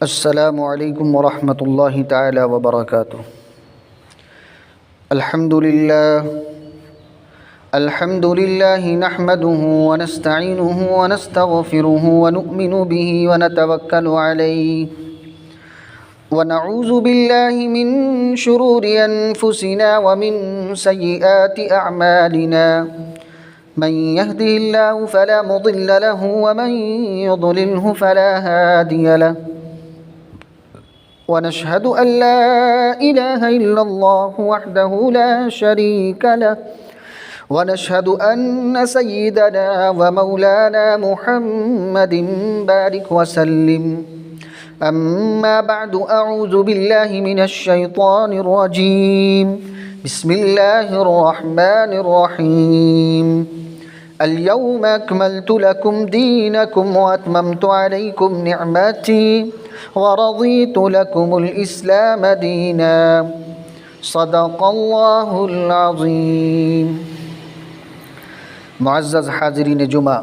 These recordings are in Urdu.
السلام علیکم ورحمۃ اللہ تعالی وبرکاتہ۔ الحمد للہ نحمده ونستعینه ونستغفره ونؤمن به ونتوکل علیہ ونعوذ باللہ من شرور انفسنا ومن سیئات اعمالنا من يهده الله فلا مضل له ومن يضلله فلا هادي له ونشهد أن لا إله إلا الله وحده لا شريك له ونشهد أن سيدنا ومولانا محمد بارك وسلم أما بعد أعوذ بالله من الشيطان الرجيم بسم الله الرحمن الرحيم اليوم أكملت لكم دينكم وأتممت عليكم نعمتي ورضيت لكم الإسلام دينا صدق الله العظيم۔ معزز حاضرین جمعہ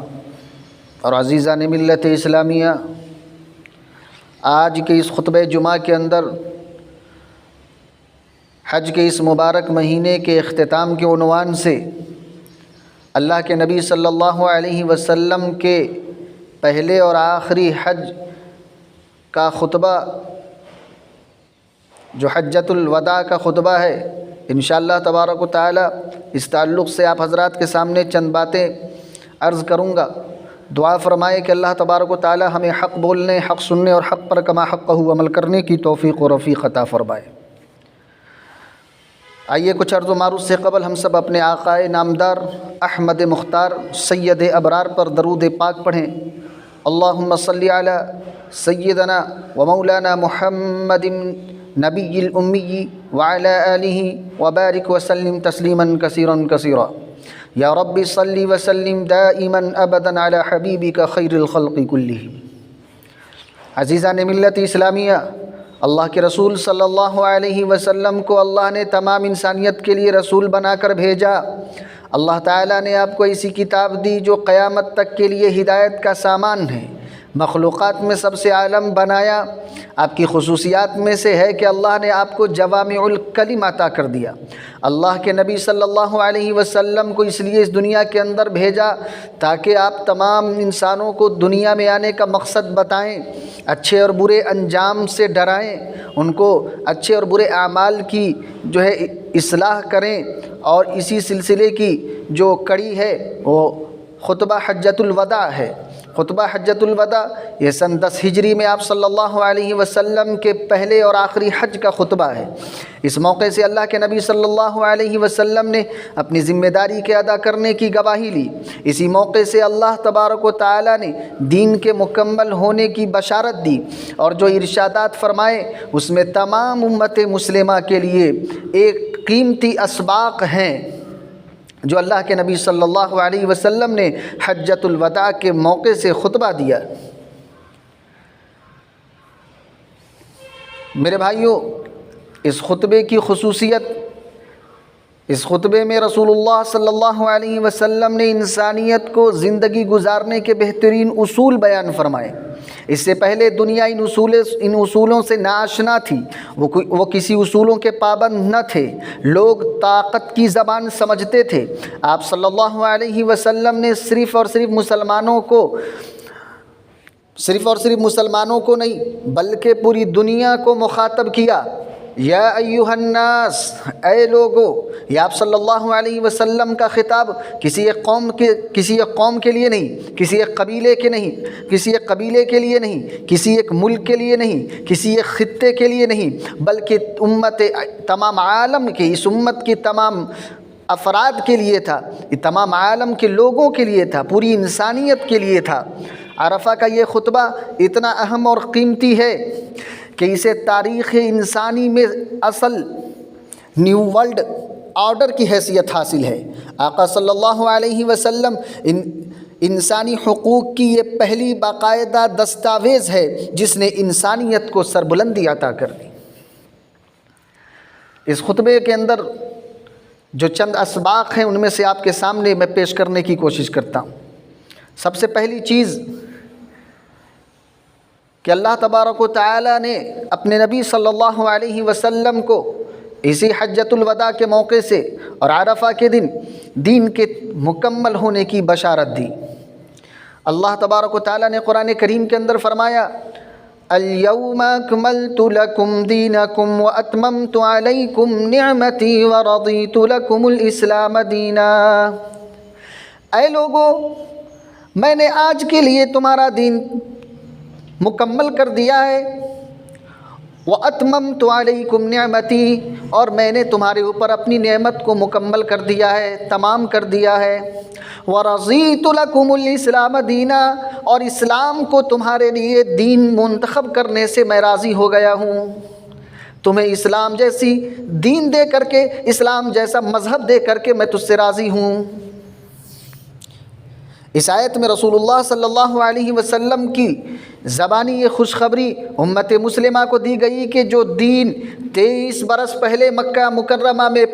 اور عزیزان ملت اسلامیہ، آج کے اس خطبہ جمعہ کے اندر حج کے اس مبارک مہینے کے اختتام کے عنوان سے اللہ کے نبی صلی اللہ علیہ وسلم کے پہلے اور آخری حج کا خطبہ جو حجۃ الوداع کا خطبہ ہے، انشاءاللہ تبارک و تعالی اس تعلق سے آپ حضرات کے سامنے چند باتیں عرض کروں گا۔ دعا فرمائے کہ اللہ تبارک و تعالی ہمیں حق بولنے، حق سننے اور حق پر کما حقہ عمل کرنے کی توفیق و رفیق عطا فرمائے۔ آئیے کچھ عرض و معروض سے قبل ہم سب اپنے آقائے نامدار احمد مختار سید ابرار پر درود پاک پڑھیں۔ اللہم صلی علی سیدنا و مولانا محمد نبی الامی وعلی آلہ وبارک وسلم تسلیما کثیرا کثیرا۔ یا رب صلی وسلم دائما ابدا علی حبیبک خیر الخلق کلہم۔ عزیزان ملت اسلامیہ، اللہ کے رسول صلی اللہ علیہ وسلم کو اللہ نے تمام انسانیت کے لیے رسول بنا کر بھیجا۔ اللہ تعالیٰ نے آپ کو ایسی کتاب دی جو قیامت تک کے لیے ہدایت کا سامان ہے۔ مخلوقات میں سب سے عالم بنایا۔ آپ کی خصوصیات میں سے ہے کہ اللہ نے آپ کو جوامع الکلم عطا کر دیا۔ اللہ کے نبی صلی اللہ علیہ وسلم کو اس لیے اس دنیا کے اندر بھیجا تاکہ آپ تمام انسانوں کو دنیا میں آنے کا مقصد بتائیں، اچھے اور برے انجام سے ڈرائیں، ان کو اچھے اور برے اعمال کی اصلاح کریں۔ اور اسی سلسلے کی جو کڑی ہے وہ خطبہ حجۃ الوداع ہے۔ خطبہ حجۃ الوداع یہ سن 10 ہجری میں آپ صلی اللہ علیہ وسلم کے پہلے اور آخری حج کا خطبہ ہے۔ اس موقع سے اللہ کے نبی صلی اللہ علیہ وسلم نے اپنی ذمہ داری کے ادا کرنے کی گواہی لی۔ اسی موقع سے اللہ تبارک و تعالی نے دین کے مکمل ہونے کی بشارت دی اور جو ارشادات فرمائے اس میں تمام امت مسلمہ کے لیے ایک قیمتی اسباق ہیں جو اللہ کے نبی صلی اللہ علیہ وسلم نے حجۃ الوداع کے موقع سے خطبہ دیا۔ میرے بھائیوں، اس خطبے کی خصوصیت، اس خطبے میں رسول اللہ صلی اللہ علیہ وسلم نے انسانیت کو زندگی گزارنے کے بہترین اصول بیان فرمائے۔ اس سے پہلے دنیا ان اصولوں سے ناآشنا تھی، وہ کسی اصولوں کے پابند نہ تھے، لوگ طاقت کی زبان سمجھتے تھے۔ آپ صلی اللہ علیہ وسلم نے صرف اور صرف مسلمانوں کو نہیں بلکہ پوری دنیا کو مخاطب کیا۔ یا ایھا الناس، اے لوگو، یہ آپ صلی اللہ علیہ وسلم کا خطاب کسی ایک قوم کے لیے نہیں، کسی ایک قبیلے کے لیے نہیں، کسی ایک ملک کے لیے نہیں، کسی ایک خطے کے لیے نہیں، بلکہ تمام عالم کی، اس امت کی تمام افراد کے لیے تھا، یہ تمام عالم کے لوگوں کے لیے تھا، پوری انسانیت کے لیے تھا۔ عرفہ کا یہ خطبہ اتنا اہم اور قیمتی ہے کہ اسے تاریخ انسانی میں اصل نیو ورلڈ آرڈر کی حیثیت حاصل ہے۔ آقا صلی اللہ علیہ وسلم انسانی حقوق کی یہ پہلی باقاعدہ دستاویز ہے جس نے انسانیت کو سربلندی عطا کر دی۔ اس خطبے کے اندر جو چند اسباق ہیں ان میں سے آپ کے سامنے میں پیش کرنے کی کوشش کرتا ہوں۔ سب سے پہلی چیز کہ اللہ تبارک و تعالیٰ نے اپنے نبی صلی اللہ علیہ وسلم کو اسی حجۃ الوداع کے موقع سے اور عرفہ کے دن دین کے مکمل ہونے کی بشارت دی۔ اللہ تبارک و تعالیٰ نے قرآن کریم کے اندر فرمایا اليوم اکملت لکم دینکم واتممت علیکم نعمتی ورضیت لکم الاسلام دینا۔ اے لوگو، میں نے آج کے لیے تمہارا دین مکمل کر دیا ہے، وَأَتْمَمْتُ عَلَيْكُمْ نِعْمَتِي، اور میں نے تمہارے اوپر اپنی نعمت کو مکمل کر دیا ہے، تمام کر دیا ہے، وَرَضِيتُ لَكُمُ الْإِسْلَامَ دِينًا، اور اسلام کو تمہارے لیے دین منتخب کرنے سے میں راضی ہو گیا ہوں۔ تمہیں اسلام جیسی دین دے کر کے، اسلام جیسا مذہب دے کر کے میں تجھ سے راضی ہوں۔ اس آیت میں رسول اللہ صلی اللہ علیہ وسلم کی زبانی یہ خوشخبری امت مسلمہ کو دی گئی کہ جو دین 23 برس پہلے مکہ مکرمہ میں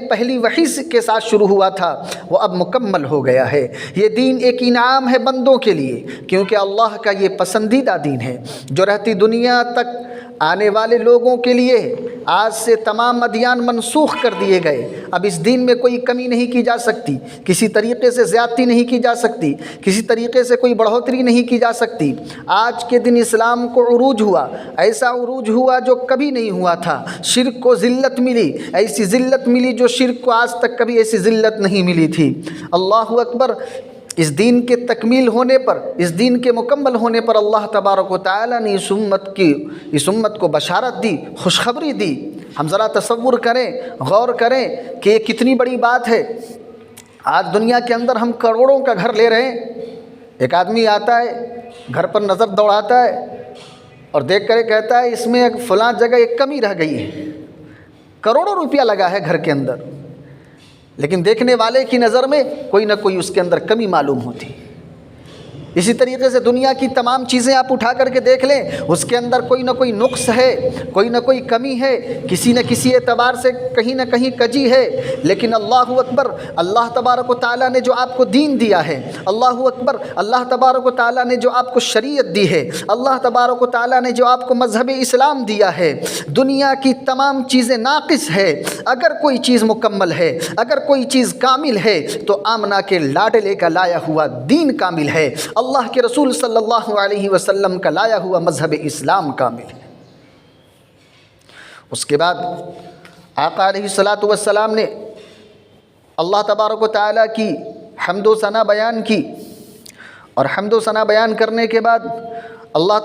پہلی وحی کے ساتھ شروع ہوا تھا، وہ اب مکمل ہو گیا ہے۔ یہ دین ایک انعام ہے بندوں کے لیے، کیونکہ اللہ کا یہ پسندیدہ دین ہے جو رہتی دنیا تک آنے والے لوگوں کے لیے۔ آج سے تمام ادیان منسوخ کر دیے گئے، اب اس دین میں کوئی کمی نہیں کی جا سکتی، کسی طریقے سے زیادتی نہیں کی جا سکتی، کسی طریقے سے کوئی بڑھوتری نہیں کی جا سکتی۔ آج کے دن اسلام کو عروج ہوا، ایسا عروج ہوا جو کبھی نہیں ہوا تھا۔ شرک کو ذلت ملی، ایسی ذلت ملی جو شرک کو آج تک کبھی ایسی ذلت نہیں ملی تھی۔ اللہ اکبر۔ اس دین کے تکمیل ہونے پر، اس دین کے مکمل ہونے پر اللہ تبارک و تعالیٰ نے اس امت کو بشارت دی، خوشخبری دی۔ ہم ذرا تصور کریں، غور کریں کہ یہ کتنی بڑی بات ہے۔ آج دنیا کے اندر ہم کروڑوں کا گھر لے رہے ہیں، ایک آدمی آتا ہے گھر پر نظر دوڑاتا ہے اور دیکھ کر کہتا ہے اس میں فلاں جگہ ایک کمی رہ گئی ہے، کروڑوں روپیہ لگا ہے گھر کے اندر، لیکن دیکھنے والے کی نظر میں کوئی نہ کوئی اس کے اندر کمی معلوم ہوتی۔ اسی طریقے سے دنیا کی تمام چیزیں آپ اٹھا کر کے دیکھ لیں، اس کے اندر کوئی نہ کوئی نقص ہے، کوئی نہ کوئی کمی ہے، کسی نہ کسی اعتبار سے کہیں نہ کہیں کجی ہے۔ لیکن اللہ اکبر، اللہ تبارک و تعالیٰ نے جو آپ کو دین دیا ہے، اللہ اکبر، اللہ تبارک و تعالیٰ نے جو آپ کو شریعت دی ہے، اللہ تبارک و تعالیٰ نے جو آپ کو مذہب اسلام دیا ہے، دنیا کی تمام چیزیں ناقص ہے، اگر کوئی چیز مکمل ہے، اگر کوئی چیز کامل ہے تو آمنہ کے لاڈلے کا لایا ہوا دین کامل ہے، اللہ کے رسول صلی اللہ علیہ وسلم کا لایا ہوا مذہب اسلام کامل ہے۔ اس کے بعد آقا علیہ الصلاۃ والسلام نے اللہ تبارک و تعالیٰ کی حمد و ثنا بیان کی، اور حمد و ثنا بیان کرنے کے بعد اللہ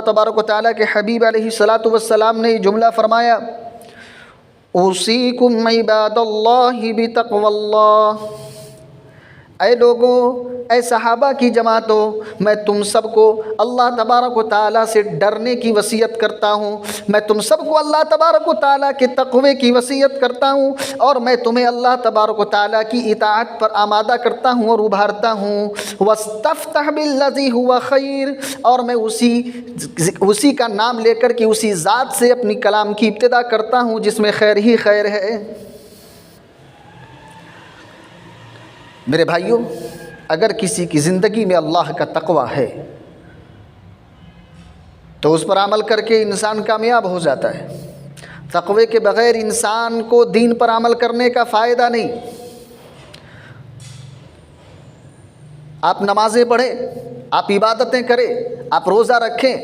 تبارک و تعالیٰ کے حبیب علیہ الصلاۃ والسلام نے یہ جملہ فرمایا اوصیکم عباد اللہ بتقوی اللہ۔ اے لوگوں، اے صحابہ کی جماعتوں، میں تم سب کو اللہ تبارک و تعالیٰ سے ڈرنے کی وصیت کرتا ہوں، میں تم سب کو اللہ تبارک و تعالیٰ کے تقوی کی وصیت کرتا ہوں، اور میں تمہیں اللہ تبارک و تعالیٰ کی اطاعت پر آمادہ کرتا ہوں اور ابھارتا ہوں۔ واستفتح بالذی هو خیر، اور میں اسی کا نام لے کر کے اسی ذات سے اپنی کلام کی ابتدا کرتا ہوں جس میں خیر ہی خیر ہے۔ میرے بھائیوں، اگر کسی کی زندگی میں اللہ کا تقوی ہے تو اس پر عمل کر کے انسان کامیاب ہو جاتا ہے۔ تقوی کے بغیر انسان کو دین پر عمل کرنے کا فائدہ نہیں۔ آپ نمازیں پڑھیں، آپ عبادتیں کریں، آپ روزہ رکھیں،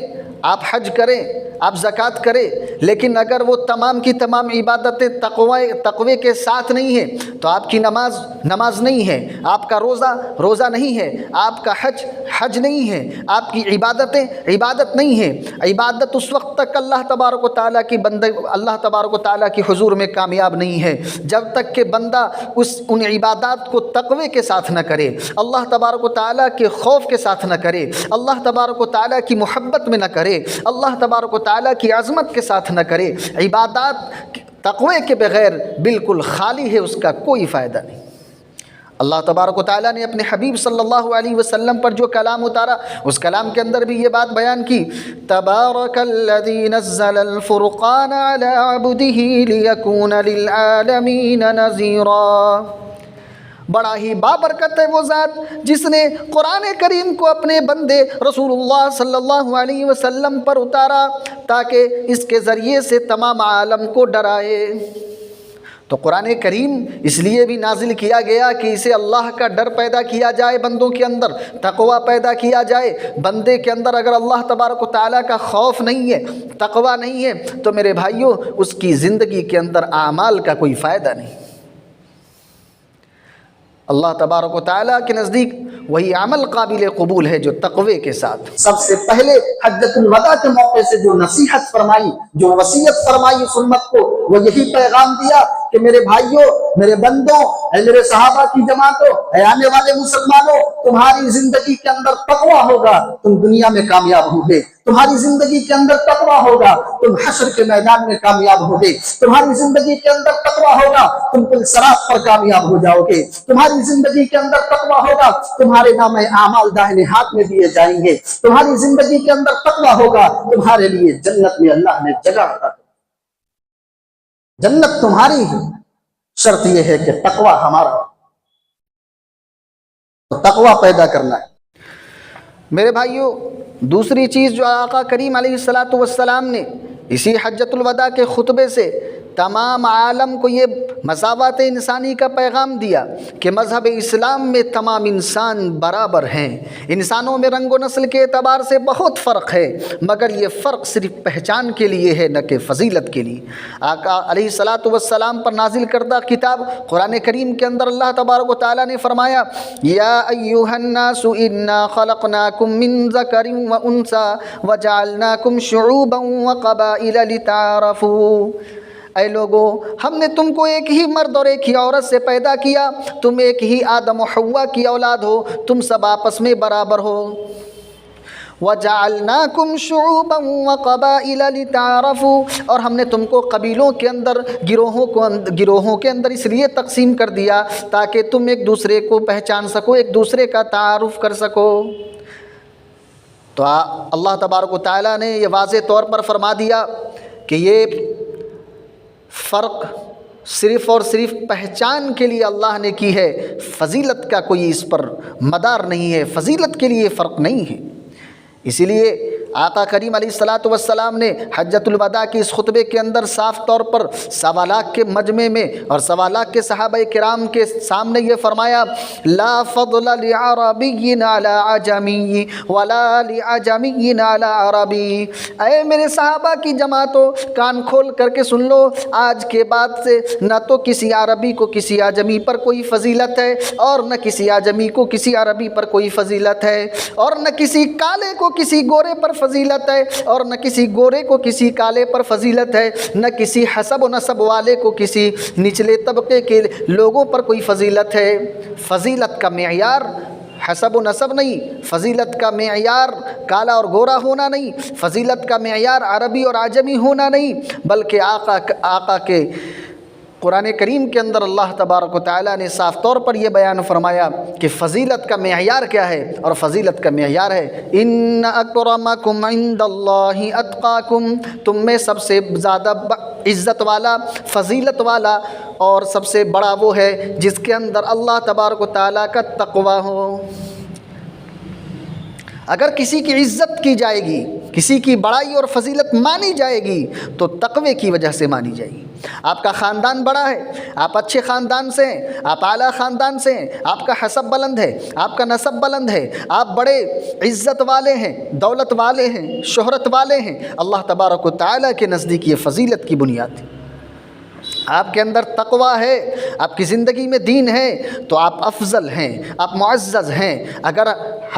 آپ حج کریں، آپ زکوٰۃ کریں، لیکن اگر وہ تمام کی تمام عبادتیں تقوی کے ساتھ نہیں ہیں تو آپ کی نماز نہیں ہے، آپ کا روزہ نہیں ہے، آپ کا حج نہیں ہے، آپ کی عبادتیں عبادت نہیں ہے۔ عبادت اس وقت تک اللہ تبارک و تعالیٰ کی حضور میں کامیاب نہیں ہے جب تک کہ بندہ ان عبادات کو تقوی کے ساتھ نہ کرے، اللہ تبارک و تعالیٰ کے خوف کے ساتھ نہ کرے، اللہ تبارک و تعالیٰ کی محبت میں نہ کرے، اللہ تبارک و تعالیٰ کی عظمت کے ساتھ نہ کرے۔ عبادات تقوی کے بغیر بالکل خالی ہے، اس کا کوئی فائدہ نہیں۔ اللہ تبارک و تعالیٰ نے اپنے حبیب صلی اللہ علیہ وسلم پر جو کلام اتارا، اس کلام کے اندر بھی یہ بات بیان کی تبارک الذی نزل الفرقان علی عبدہ لیکون للعالمین نذیرا۔ بڑا ہی بابرکت ہے وہ ذات جس نے قرآن کریم کو اپنے بندے رسول اللہ صلی اللہ علیہ وسلم پر اتارا تاکہ اس کے ذریعے سے تمام عالم کو ڈرائے۔ تو قرآن کریم اس لیے بھی نازل کیا گیا کہ اسے اللہ کا ڈر پیدا کیا جائے، بندوں کے اندر تقوی پیدا کیا جائے۔ بندے کے اندر اگر اللہ تبارک و تعالیٰ کا خوف نہیں ہے، تقوی نہیں ہے، تو میرے بھائیوں اس کی زندگی کے اندر اعمال کا کوئی فائدہ نہیں۔ اللہ تبارک و تعالیٰ کے نزدیک وہی عمل قابل قبول ہے جو تقوی کے ساتھ۔ سب سے پہلے حجۃ الوداع کے موقع سے جو نصیحت فرمائی، جو وصیت فرمائی اس امت کو، وہ یہی پیغام دیا کہ میرے بھائیوں، میرے بندوں، اے میرے صحابہ کی جماعتوں، اے آنے والے مسلمانوں، تمہاری زندگی کے اندر تقوی ہوگا تم دنیا میں کامیاب ہوگے، تمہاری زندگی کے اندر تقوی ہوگا تم حشر کے میدان میں کامیاب ہوگے، تمہاری زندگی کے اندر تقوی ہوگا تم پل صراط پر کامیاب ہو جاؤ گے، تمہاری زندگی کے اندر تقوی ہوگا تمہارے نام اعمال داہنے ہاتھ میں دیے جائیں گے، تمہاری زندگی کے اندر تقوی ہوگا تمہارے لیے جنت میں اللہ نے جگہ رکھا۔ جنت تمہاری ہے، شرط یہ ہے کہ تقوی ہمارا، تو تقوی پیدا کرنا ہے۔ میرے بھائیوں، دوسری چیز جو آقا کریم علیہ السلام نے اسی حجۃ الوداع کے خطبے سے تمام عالم کو یہ مساوات انسانی کا پیغام دیا کہ مذہب اسلام میں تمام انسان برابر ہیں، انسانوں میں رنگ و نسل کے اعتبار سے بہت فرق ہے، مگر یہ فرق صرف پہچان کے لیے ہے نہ کہ فضیلت کے لیے۔ آقا علیہ السلام پر نازل کردہ کتاب قرآن کریم کے اندر اللہ تبارک و تعالیٰ نے فرمایا یا ایھا الناس انا خلقناکم من ذکر و انثی وجعلناکم شعوبا وقبائل لتعارفوا، اے لوگو ہم نے تم کو ایک ہی مرد اور ایک ہی عورت سے پیدا کیا، تم ایک ہی آدم و حوا کی اولاد ہو، تم سب آپس میں برابر ہو۔ وَجَعَلْنَاكُمْ شُعُوبًا وَقَبَائِلَ لِتَعَارَفُوا، اور ہم نے تم کو قبیلوں کے اندر، گروہوں کے اندر اس لیے تقسیم کر دیا تاکہ تم ایک دوسرے کو پہچان سکو، ایک دوسرے کا تعارف کر سکو۔ تو اللہ تبارک و تعالیٰ نے یہ واضح طور پر فرما دیا کہ یہ فرق صرف اور صرف پہچان کے لیے اللہ نے کی ہے، فضیلت کا کوئی اس پر مدار نہیں ہے، فضیلت کے لیے فرق نہیں ہے۔ اسی لیے آقا کریم علیہ السلام نے حجۃ الوداع کی اس خطبے کے اندر صاف طور پر 1.25 لاکھ کے مجمع میں اور 1.25 لاکھ کے صحابہ کرام کے سامنے یہ فرمایا لا فضل لعربی علی عجمی ولا لعجمی علی عربی، اے میرے صحابہ کی جماعتوں کان کھول کر کے سن لو، آج کے بعد سے نہ تو کسی عربی کو کسی عجمی پر کوئی فضیلت ہے اور نہ کسی عجمی کو کسی عربی پر کوئی فضیلت ہے، اور نہ کسی کالے کو کسی گورے پر فضیلت ہے اور نہ کسی گورے کو کسی کالے پر فضیلت ہے، نہ کسی حسب و نسب والے کو کسی نچلے طبقے کے لوگوں پر کوئی فضیلت ہے۔ فضیلت کا معیار حسب و نسب نہیں، فضیلت کا معیار کالا اور گورا ہونا نہیں، فضیلت کا معیار عربی اور عجمی ہونا نہیں، بلکہ آقا کے قرآن کریم کے اندر اللہ تبارک و تعالیٰ نے صاف طور پر یہ بیان فرمایا کہ فضیلت کا معیار کیا ہے، اور فضیلت کا معیار ہے ان اکرمکم عند اللہ اتقاکم، تم میں سب سے زیادہ عزت والا، فضیلت والا اور سب سے بڑا وہ ہے جس کے اندر اللہ تبارک و تعالیٰ کا تقوی ہو۔ اگر کسی کی عزت کی جائے گی، کسی کی بڑائی اور فضیلت مانی جائے گی تو تقوی کی وجہ سے مانی جائے گی۔ آپ کا خاندان بڑا ہے، آپ اچھے خاندان سے ہیں، آپ اعلیٰ خاندان سے ہیں، آپ کا حسب بلند ہے، آپ کا نسب بلند ہے، آپ بڑے عزت والے ہیں، دولت والے ہیں، شہرت والے ہیں، اللہ تبارک و تعالیٰ کے نزدیک یہ فضیلت کی بنیاد ہے۔ آپ کے اندر تقوی ہے، آپ کی زندگی میں دین ہے تو آپ افضل ہیں، آپ معزز ہیں۔ اگر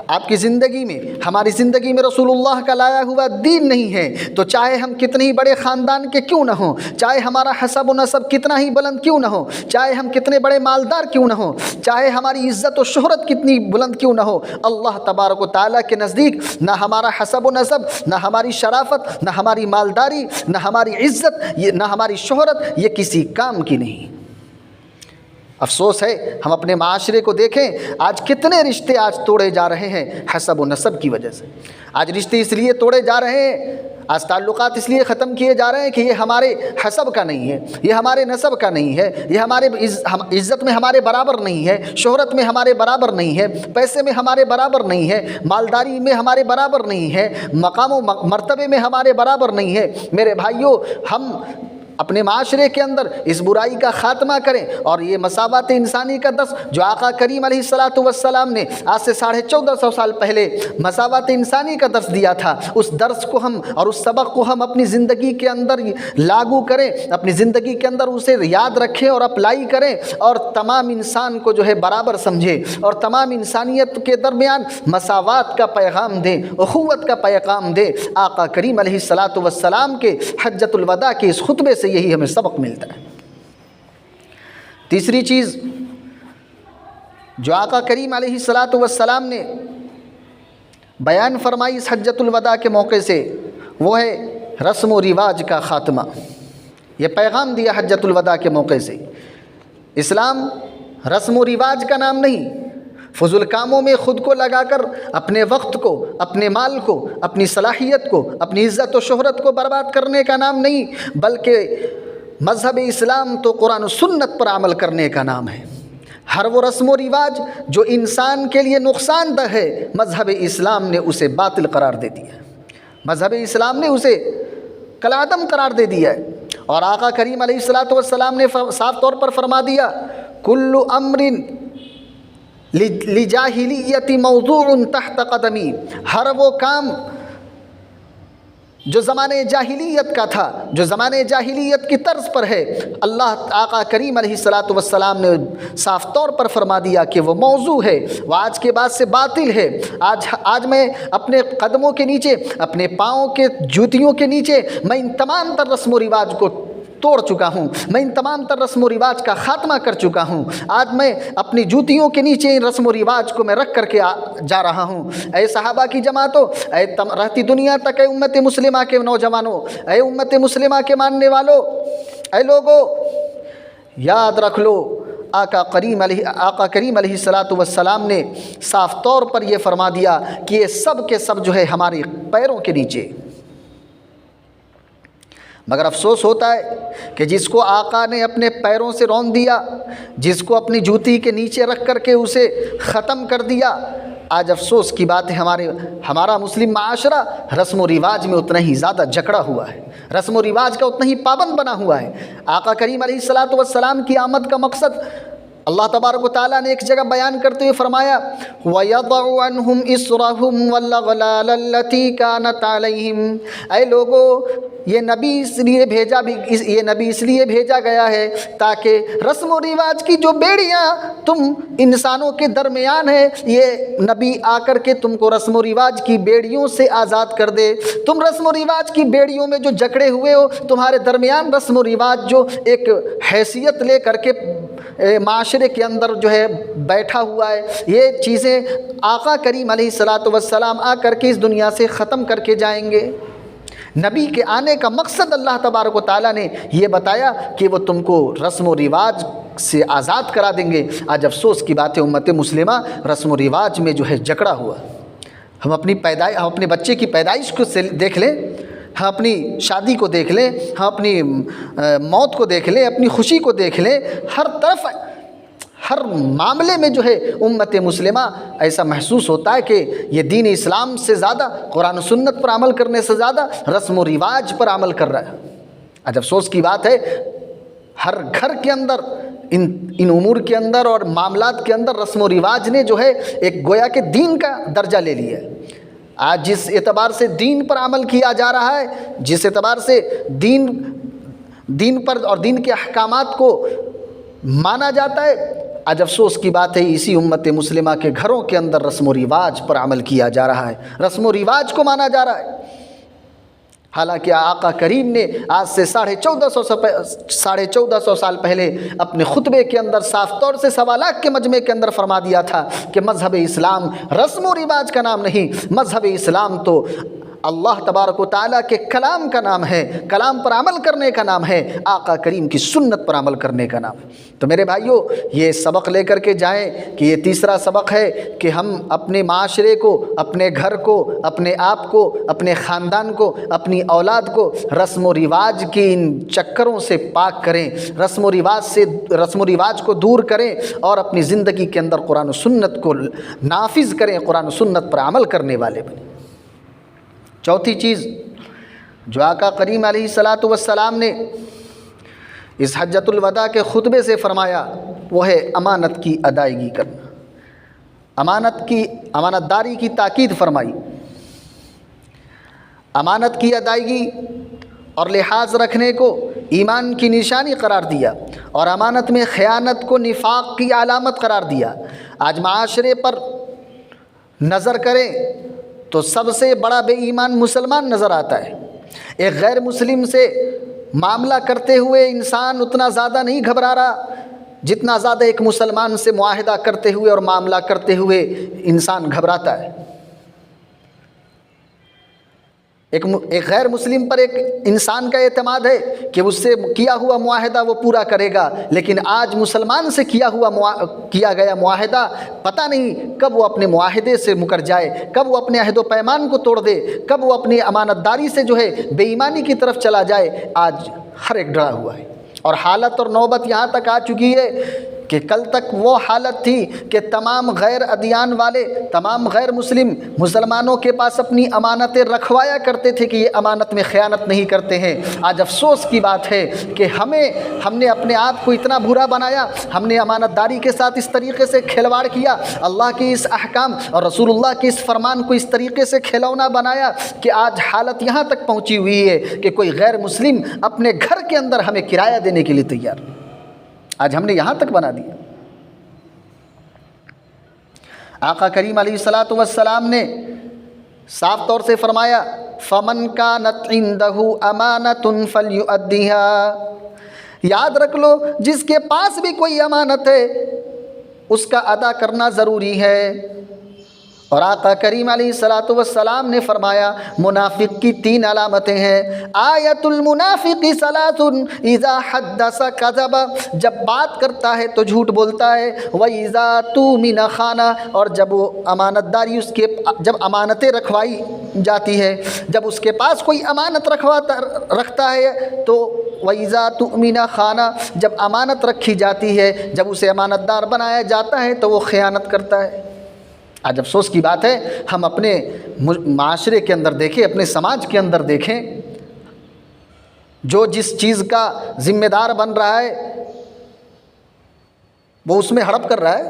آپ کی زندگی میں، ہماری زندگی میں رسول اللہ کا لایا ہوا دین نہیں ہے تو چاہے ہم کتنے ہی بڑے خاندان کے کیوں نہ ہوں، چاہے ہمارا حسب و نسب کتنا ہی بلند کیوں نہ ہو، چاہے ہم کتنے بڑے مالدار کیوں نہ ہوں، چاہے ہماری عزت و شہرت کتنی بلند کیوں نہ ہو، اللہ تبارک و تعالیٰ کے نزدیک نہ ہمارا حسب و نسب، نہ ہماری شرافت، نہ ہماری مالداری، نہ ہماری عزت، نہ ہماری شہرت یہ کسی کام کی نہیں۔ افسوس ہے ہم اپنے معاشرے کو دیکھیں، آج کتنے رشتے آج توڑے جا رہے ہیں حسب و نسب کی وجہ سے۔ آج رشتے اس لیے توڑے جا رہے ہیں، آج تعلقات اس لیے ختم کیے جا رہے ہیں کہ یہ ہمارے حسب کا نہیں ہے، یہ ہمارے نسب کا نہیں ہے، یہ ہمارے عزت میں ہمارے برابر نہیں ہے، شہرت میں ہمارے برابر نہیں ہے، پیسے میں ہمارے برابر نہیں ہے، مالداری میں ہمارے برابر نہیں ہے، مقام و مرتبے میں ہمارے برابر نہیں ہے۔ میرے بھائیوں، ہم اپنے معاشرے کے اندر اس برائی کا خاتمہ کریں، اور یہ مساوات انسانی کا درس جو آقا کریم علیہ الصلاۃ والسلام نے آج سے 1450 سال پہلے مساوات انسانی کا درس دیا تھا، اس درس کو ہم اور اس سبق کو ہم اپنی زندگی کے اندر لاگو کریں، اپنی زندگی کے اندر اسے یاد رکھیں اور اپلائی کریں، اور تمام انسان کو جو ہے برابر سمجھیں، اور تمام انسانیت کے درمیان مساوات کا پیغام دیں، اخوت کا پیغام دیں۔ آقا کریم علیہ الصلاۃ والسلام کے حجۃ الوداع کے اس خطبے سے یہی ہمیں سبق ملتا ہے۔ تیسری چیز جو آقا کریم علیہ الصلاۃ والسلام نے بیان فرمائی اس حجۃ الوداع کے موقع سے، وہ ہے رسم و رواج کا خاتمہ۔ یہ پیغام دیا حجۃ الوداع کے موقع سے۔ اسلام رسم و رواج کا نام نہیں، فضول کاموں میں خود کو لگا کر اپنے وقت کو، اپنے مال کو، اپنی صلاحیت کو، اپنی عزت و شہرت کو برباد کرنے کا نام نہیں، بلکہ مذہب اسلام تو قرآن و سنت پر عمل کرنے کا نام ہے۔ ہر وہ رسم و رواج جو انسان کے لیے نقصان دہ ہے، مذہب اسلام نے اسے باطل قرار دے دیا ہے، مذہب اسلام نے اسے کالعدم قرار دے دیا ہے۔ اور آقا کریم علیہ الصلاۃ والسلام نے صاف طور پر فرما دیا، کل امر لجاہلیت موضوع تحت قدمی، ہر وہ کام جو زمانے جاہلیت کا تھا، جو زمانے جاہلیت کی طرز پر ہے، اللہ آقا کریم علیہ الصلاۃ والسلام نے صاف طور پر فرما دیا کہ وہ موضوع ہے، وہ آج کے بعد سے باطل ہے۔ آج میں اپنے قدموں کے نیچے، اپنے پاؤں کے جوتیوں کے نیچے میں ان تمام تر رسم و رواج کو توڑ چکا ہوں، میں ان تمام تر رسم و رواج کا خاتمہ کر چکا ہوں۔ آج میں اپنی جوتیوں کے نیچے ان رسم و رواج کو میں رکھ کر کے جا رہا ہوں۔ اے صحابہ کی جماعتوں، اے رہتی دنیا تک، اے امت مسلمہ کے نوجوانوں، اے امت مسلمہ کے ماننے والوں، اے لوگوں، یاد رکھ لو، آقا کریم علیہ الصلاۃ والسلام نے صاف طور پر یہ فرما دیا کہ یہ سب کے سب جو ہے ہمارے پیروں کے نیچے۔ مگر افسوس ہوتا ہے کہ جس کو آقا نے اپنے پیروں سے رون دیا، جس کو اپنی جوتی کے نیچے رکھ کر کے اسے ختم کر دیا، آج افسوس کی بات ہے ہمارا مسلم معاشرہ رسم و رواج میں اتنا ہی زیادہ جکڑا ہوا ہے، رسم و رواج کا اتنا ہی پابند بنا ہوا ہے۔ آقا کریم علیہ الصلاۃ والسلام کی آمد کا مقصد اللہ تبارک و تعالیٰ نے ایک جگہ بیان کرتے ہوئے فرمایا، وَيَضَعُ عَنْهُمْ إِصْرَهُمْ وَالْأَغْلَالَ الَّتِي كَانَتْ عَلَيْهِمْ۔ اے لوگو، یہ نبی اس لیے بھیجا گیا ہے تاکہ رسم و رواج کی جو بیڑیاں تم انسانوں کے درمیان ہے، یہ نبی آ کر کے تم کو رسم و رواج کی بیڑیوں سے آزاد کر دے۔ تم رسم و رواج کی بیڑیوں میں جو جکڑے ہوئے ہو، تمہارے درمیان رسم و رواج جو ایک حیثیت لے کر کے معاشرے کے اندر جو ہے بیٹھا ہوا ہے، یہ چیزیں آقا کریم علیہ الصلاۃ والسلام آ کر کے اس دنیا سے ختم کر کے جائیں گے۔ نبی کے آنے کا مقصد اللہ تبارک و تعالیٰ نے یہ بتایا کہ وہ تم کو رسم و رواج سے آزاد کرا دیں گے۔ آج افسوس کی بات ہے، امت مسلمہ رسم و رواج میں جو ہے جکڑا ہوا۔ ہم اپنے بچے کی پیدائش کو دیکھ لیں، ہم اپنی شادی کو دیکھ لیں، ہم اپنی موت کو دیکھ لیں، اپنی خوشی کو دیکھ لیں، ہر طرف ہر معاملے میں جو ہے امت مسلمہ ایسا محسوس ہوتا ہے کہ یہ دین اسلام سے زیادہ، قرآن و سنت پر عمل کرنے سے زیادہ رسم و رواج پر عمل کر رہا ہے۔ آج افسوس کی بات ہے، ہر گھر کے اندر ان امور کے اندر اور معاملات کے اندر رسم و رواج نے جو ہے ایک گویا کہ دین کا درجہ لے لیا ہے۔ آج جس اعتبار سے دین پر عمل کیا جا رہا ہے، جس اعتبار سے دین پر اور دین کے احکامات کو مانا جاتا ہے، آج افسوس کی بات ہے اسی امت مسلمہ کے گھروں کے اندر رسم و رواج پر عمل کیا جا رہا ہے، رسم و رواج کو مانا جا رہا ہے۔ حالانکہ آقا کریم نے آج سے 1450 سال پہلے اپنے خطبے کے اندر صاف طور سے 1.25 لاکھ کے مجمع کے اندر فرما دیا تھا کہ مذہب اسلام رسم و رواج کا نام نہیں، مذہب اسلام تو اللہ تبارک و تعالیٰ کے کلام کا نام ہے، کلام پر عمل کرنے کا نام ہے، آقا کریم کی سنت پر عمل کرنے کا نام ہے۔ تو میرے بھائیوں، یہ سبق لے کر کے جائیں کہ یہ تیسرا سبق ہے کہ ہم اپنے معاشرے کو، اپنے گھر کو، اپنے آپ کو، اپنے خاندان کو، اپنی اولاد کو رسم و رواج کی ان چکروں سے پاک کریں، رسم و رواج کو دور کریں اور اپنی زندگی کے اندر قرآن و سنت کو نافذ کریں، قرآن و سنت پر عمل کرنے والے بنیں۔ چوتھی چیز جو آقا کریم علیہ الصلاۃ والسلام نے اس حجۃ الوداع کے خطبے سے فرمایا وہ ہے امانت کی ادائیگی کرنا، امانت داری کی تاکید فرمائی۔ امانت کی ادائیگی اور لحاظ رکھنے کو ایمان کی نشانی قرار دیا اور امانت میں خیانت کو نفاق کی علامت قرار دیا۔ آج معاشرے پر نظر کریں تو سب سے بڑا بے ایمان مسلمان نظر آتا ہے۔ ایک غیر مسلم سے معاملہ کرتے ہوئے انسان اتنا زیادہ نہیں گھبرا رہا جتنا زیادہ ایک مسلمان سے معاہدہ کرتے ہوئے اور معاملہ کرتے ہوئے انسان گھبراتا ہے۔ ایک غیر مسلم پر ایک انسان کا اعتماد ہے کہ اس سے کیا ہوا معاہدہ وہ پورا کرے گا، لیکن آج مسلمان سے کیا گیا معاہدہ پتہ نہیں کب وہ اپنے معاہدے سے مکر جائے، کب وہ اپنے عہد و پیمان کو توڑ دے، کب وہ اپنی امانت داری سے جو ہے بے ایمانی کی طرف چلا جائے۔ آج ہر ایک ڈرا ہوا ہے اور حالت اور نوبت یہاں تک آ چکی ہے کہ کل تک وہ حالت تھی کہ تمام غیر ادیان والے، تمام غیر مسلمانوں کے پاس اپنی امانتیں رکھوایا کرتے تھے کہ یہ امانت میں خیانت نہیں کرتے ہیں۔ آج افسوس کی بات ہے کہ ہم نے اپنے آپ کو اتنا برا بنایا، ہم نے امانت داری کے ساتھ اس طریقے سے کھلواڑ کیا، اللہ کے اس احکام اور رسول اللہ کے اس فرمان کو اس طریقے سے کھلونا بنایا کہ آج حالت یہاں تک پہنچی ہوئی ہے کہ کوئی غیر مسلم اپنے گھر کے اندر ہمیں کرایہ دینے کے لیے تیار۔ آج ہم نے یہاں تک بنا دیا۔ آقا کریم علیہ الصلاۃ والسلام نے صاف طور سے فرمایا فَمَنْ كَانَتْ عِنْدَهُ أَمَانَةٌ فَلْيُؤَدِّهَا، یاد رکھ لو جس کے پاس بھی کوئی امانت ہے اس کا ادا کرنا ضروری ہے۔ اور آقا کریم علیہ الصلاۃ والسلام نے فرمایا منافق کی 3 علامتیں ہیں۔ آیت المنافق ثلاث، اذا حدث کذب، جب بات کرتا ہے تو جھوٹ بولتا ہے، واذا تؤمن خان، اور جب وہ امانت داری جب امانتیں رکھوائی جاتی ہے، جب اس کے پاس کوئی امانت رکھتا ہے تو واذا تؤمن خان، جب امانت رکھی جاتی ہے، جب اسے امانت دار بنایا جاتا ہے تو وہ خیانت کرتا ہے۔ آج افسوس کی بات ہے ہم اپنے معاشرے کے اندر دیکھیں، اپنے سماج کے اندر دیکھیں، جو جس چیز کا ذمہ دار بن رہا ہے وہ اس میں ہڑپ کر رہا ہے۔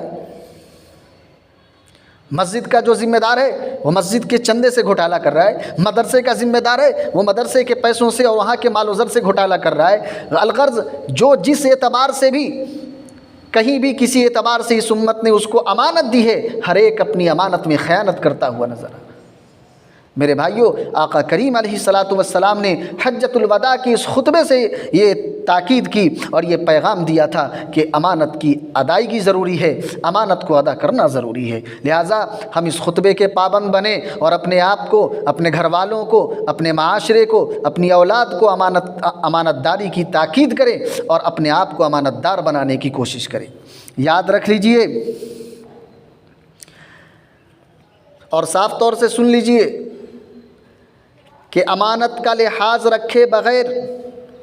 مسجد کا جو ذمہ دار ہے وہ مسجد کے چندے سے گھوٹالہ کر رہا ہے، مدرسے کا ذمہ دار ہے وہ مدرسے کے پیسوں سے اور وہاں کے مال و زر سے گھوٹالہ کر رہا ہے۔ الغرض جو جس اعتبار سے بھی کہیں بھی کسی اعتبار سے اس امت نے اس کو امانت دی ہے، ہر ایک اپنی امانت میں خیانت کرتا ہوا نظر آ رہا ہے۔ میرے بھائیوں، آقا کریم علیہ الصلاۃ والسلام نے حجۃ الوداع کی اس خطبے سے یہ تاکید کی اور یہ پیغام دیا تھا کہ امانت کی ادائیگی ضروری ہے، امانت کو ادا کرنا ضروری ہے۔ لہٰذا ہم اس خطبے کے پابند بنیں اور اپنے آپ کو، اپنے گھر والوں کو، اپنے معاشرے کو، اپنی اولاد کو امانت داری کی تاکید کریں اور اپنے آپ کو امانت دار بنانے کی کوشش کریں۔ یاد رکھ لیجئے اور صاف طور سے سن لیجئے کہ امانت کا لحاظ رکھے بغیر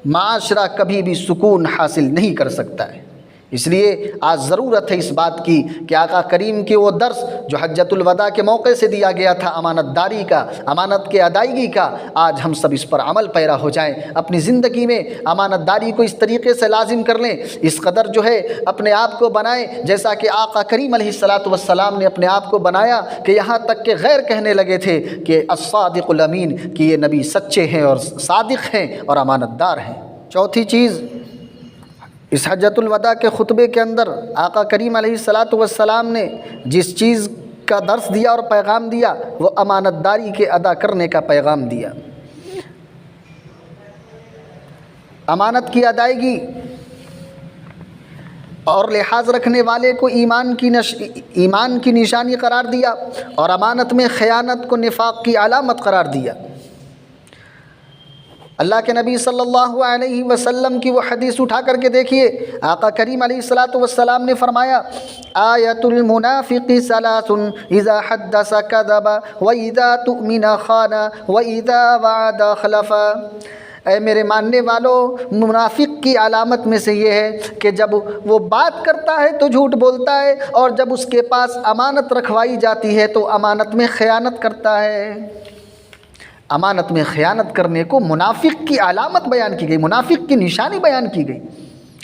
معاشرہ کبھی بھی سکون حاصل نہیں کر سکتا ہے۔ اس لیے آج ضرورت ہے اس بات کی کہ آقا کریم کے وہ درس جو حجۃ الوداع کے موقع سے دیا گیا تھا امانت داری کا، امانت کے ادائیگی کا، آج ہم سب اس پر عمل پیرا ہو جائیں، اپنی زندگی میں امانت داری کو اس طریقے سے لازم کر لیں، اس قدر جو ہے اپنے آپ کو بنائیں جیسا کہ آقا کریم علیہ الصلاۃ والسلام نے اپنے آپ کو بنایا کہ یہاں تک کہ غیر کہنے لگے تھے کہ الصادق الامین، کہ یہ نبی سچے ہیں اور صادق ہیں اور امانت دار ہیں۔ چوتھی چیز، اس حجۃ الوداع کے خطبے کے اندر آقا کریم علیہ الصلاۃ والسلام نے جس چیز کا درس دیا اور پیغام دیا وہ امانت داری کے ادا کرنے کا پیغام دیا۔ امانت کی ادائیگی اور لحاظ رکھنے والے کو ایمان کی نشانی قرار دیا اور امانت میں خیانت کو نفاق کی علامت قرار دیا۔ اللہ کے نبی صلی اللہ علیہ وسلم کی وہ حدیث اٹھا کر کے دیکھیے، آقا کریم علیہ الصلاۃ والسلام نے فرمایا آیۃ المنافق ثلاث اذا حدث کذب واذا تؤمن خان واذا وعد خلف۔ اے میرے ماننے والوں، منافق کی علامت میں سے یہ ہے کہ جب وہ بات کرتا ہے تو جھوٹ بولتا ہے، اور جب اس کے پاس امانت رکھوائی جاتی ہے تو امانت میں خیانت کرتا ہے۔ امانت میں خیانت کرنے کو منافق کی علامت بیان کی گئی، منافق کی نشانی بیان کی گئی۔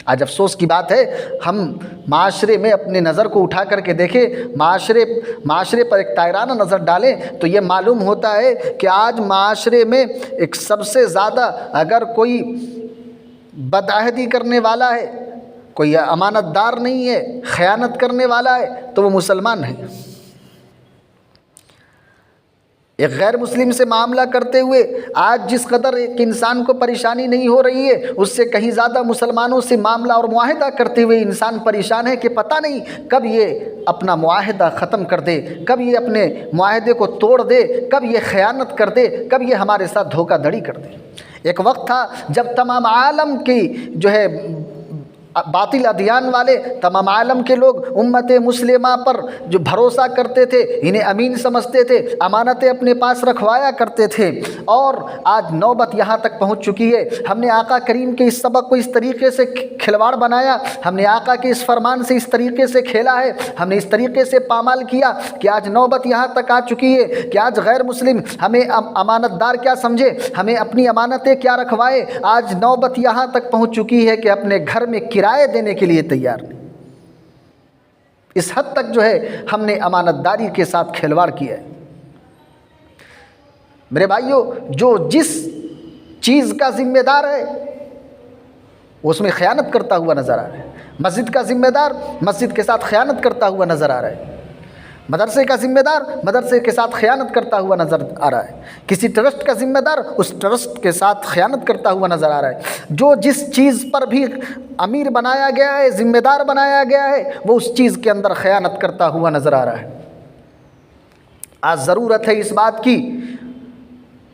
آج افسوس کی بات ہے، ہم معاشرے میں اپنے نظر کو اٹھا کر کے دیکھیں، معاشرے پر ایک طائرانہ نظر ڈالیں تو یہ معلوم ہوتا ہے کہ آج معاشرے میں ایک سب سے زیادہ اگر کوئی بدعہدی کرنے والا ہے، کوئی امانت دار نہیں ہے، خیانت کرنے والا ہے تو وہ مسلمان ہے۔ ایک غیر مسلم سے معاملہ کرتے ہوئے آج جس قدر ایک انسان کو پریشانی نہیں ہو رہی ہے، اس سے کہیں زیادہ مسلمانوں سے معاملہ اور معاہدہ کرتے ہوئے انسان پریشان ہے کہ پتہ نہیں کب یہ اپنا معاہدہ ختم کر دے، کب یہ اپنے معاہدے کو توڑ دے، کب یہ خیانت کر دے، کب یہ ہمارے ساتھ دھوکہ دھڑی کر دے۔ ایک وقت تھا جب تمام عالم کی باطل ادیان والے، تمام عالم کے لوگ امت مسلمہ پر جو بھروسہ کرتے تھے، انہیں امین سمجھتے تھے، امانتیں اپنے پاس رکھوایا کرتے تھے، اور آج نوبت یہاں تک پہنچ چکی ہے۔ ہم نے آقا کریم کے اس سبق کو اس طریقے سے کھلواڑ بنایا، ہم نے آقا کے اس فرمان سے اس طریقے سے کھیلا ہے، ہم نے اس طریقے سے پامال کیا کہ آج نوبت یہاں تک آ چکی ہے کہ آج غیر مسلم ہمیں امانت دار کیا سمجھے، ہمیں اپنی امانتیں کیا رکھوائے۔ آج نوبت یہاں تک پہنچ چکی ہے کہ اپنے گھر میں کرائے دینے کے لیے تیار نہیں۔ اس حد تک ہم نے امانت داری کے ساتھ کھلواڑ کیا ہے۔ میرے بھائیوں، جو جس چیز کا ذمہ دار ہے اس میں خیانت کرتا ہوا نظر آ رہا ہے۔ مسجد کا ذمہ دار مسجد کے ساتھ خیانت کرتا ہوا نظر آ رہا ہے، مدرسے کا ذمہ دار مدرسے کے ساتھ خیانت کرتا ہوا نظر آ رہا ہے، کسی ٹرسٹ کا ذمہ دار اس ٹرسٹ کے ساتھ خیانت کرتا ہوا نظر آ رہا ہے۔ جو جس چیز پر بھی امیر بنایا گیا ہے، ذمہ دار بنایا گیا ہے، وہ اس چیز کے اندر خیانت کرتا ہوا نظر آ رہا ہے۔ آج ضرورت ہے اس بات کی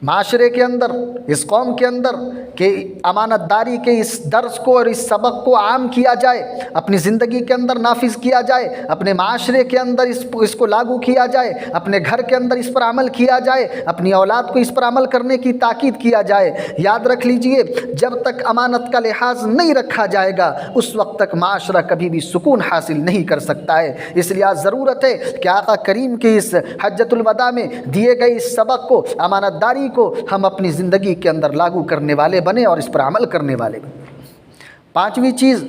معاشرے کے اندر، اس قوم کے اندر، کہ امانت داری کے اس درس کو اور اس سبق کو عام کیا جائے، اپنی زندگی کے اندر نافذ کیا جائے، اپنے معاشرے کے اندر اس کو لاگو کیا جائے، اپنے گھر کے اندر اس پر عمل کیا جائے، اپنی اولاد کو اس پر عمل کرنے کی تاکید کیا جائے۔ یاد رکھ لیجئے، جب تک امانت کا لحاظ نہیں رکھا جائے گا اس وقت تک معاشرہ کبھی بھی سکون حاصل نہیں کر سکتا ہے۔ اس لیے آج ضرورت ہے کہ آقا کریم کے اس حجۃ الوداع میں دیے گئے اس سبق کو، امانت داری کو ہم اپنی زندگی کے اندر لاگو کرنے والے بنے اور اس پر عمل کرنے والے بنے۔ پانچویں چیز،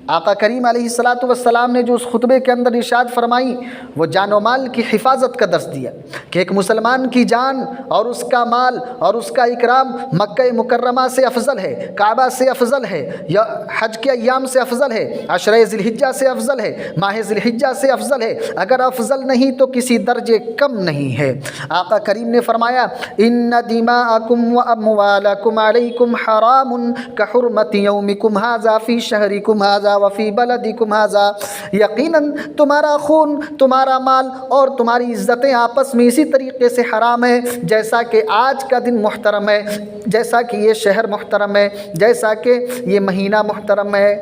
آقا کریم علیہ الصلاۃ والسلام نے جو اس خطبے کے اندر ارشاد فرمائی، وہ جان و مال کی حفاظت کا درس دیا کہ ایک مسلمان کی جان اور اس کا مال اور اس کا اکرام مکہ مکرمہ سے افضل ہے، کعبہ سے افضل ہے، یا حج کے ایام سے افضل ہے، عشرہ ذی الحجہ سے افضل ہے، ماہ ذی الحجہ سے افضل ہے، اگر افضل نہیں تو کسی درجے کم نہیں ہے۔ آقا کریم نے فرمایا ان دماءکم و اموالکم علیکم حرام کحرمت یومکم ھذا فی شہرکم ھذا وفی بلدکم ھذا، یقیناً تمہارا خون، تمہارا مال اور تمہاری عزتیں آپس میں اسی طریقے سے حرام ہے جیسا کہ آج کا دن محترم ہے، جیسا کہ یہ شہر محترم ہے، جیسا کہ یہ مہینہ محترم ہے۔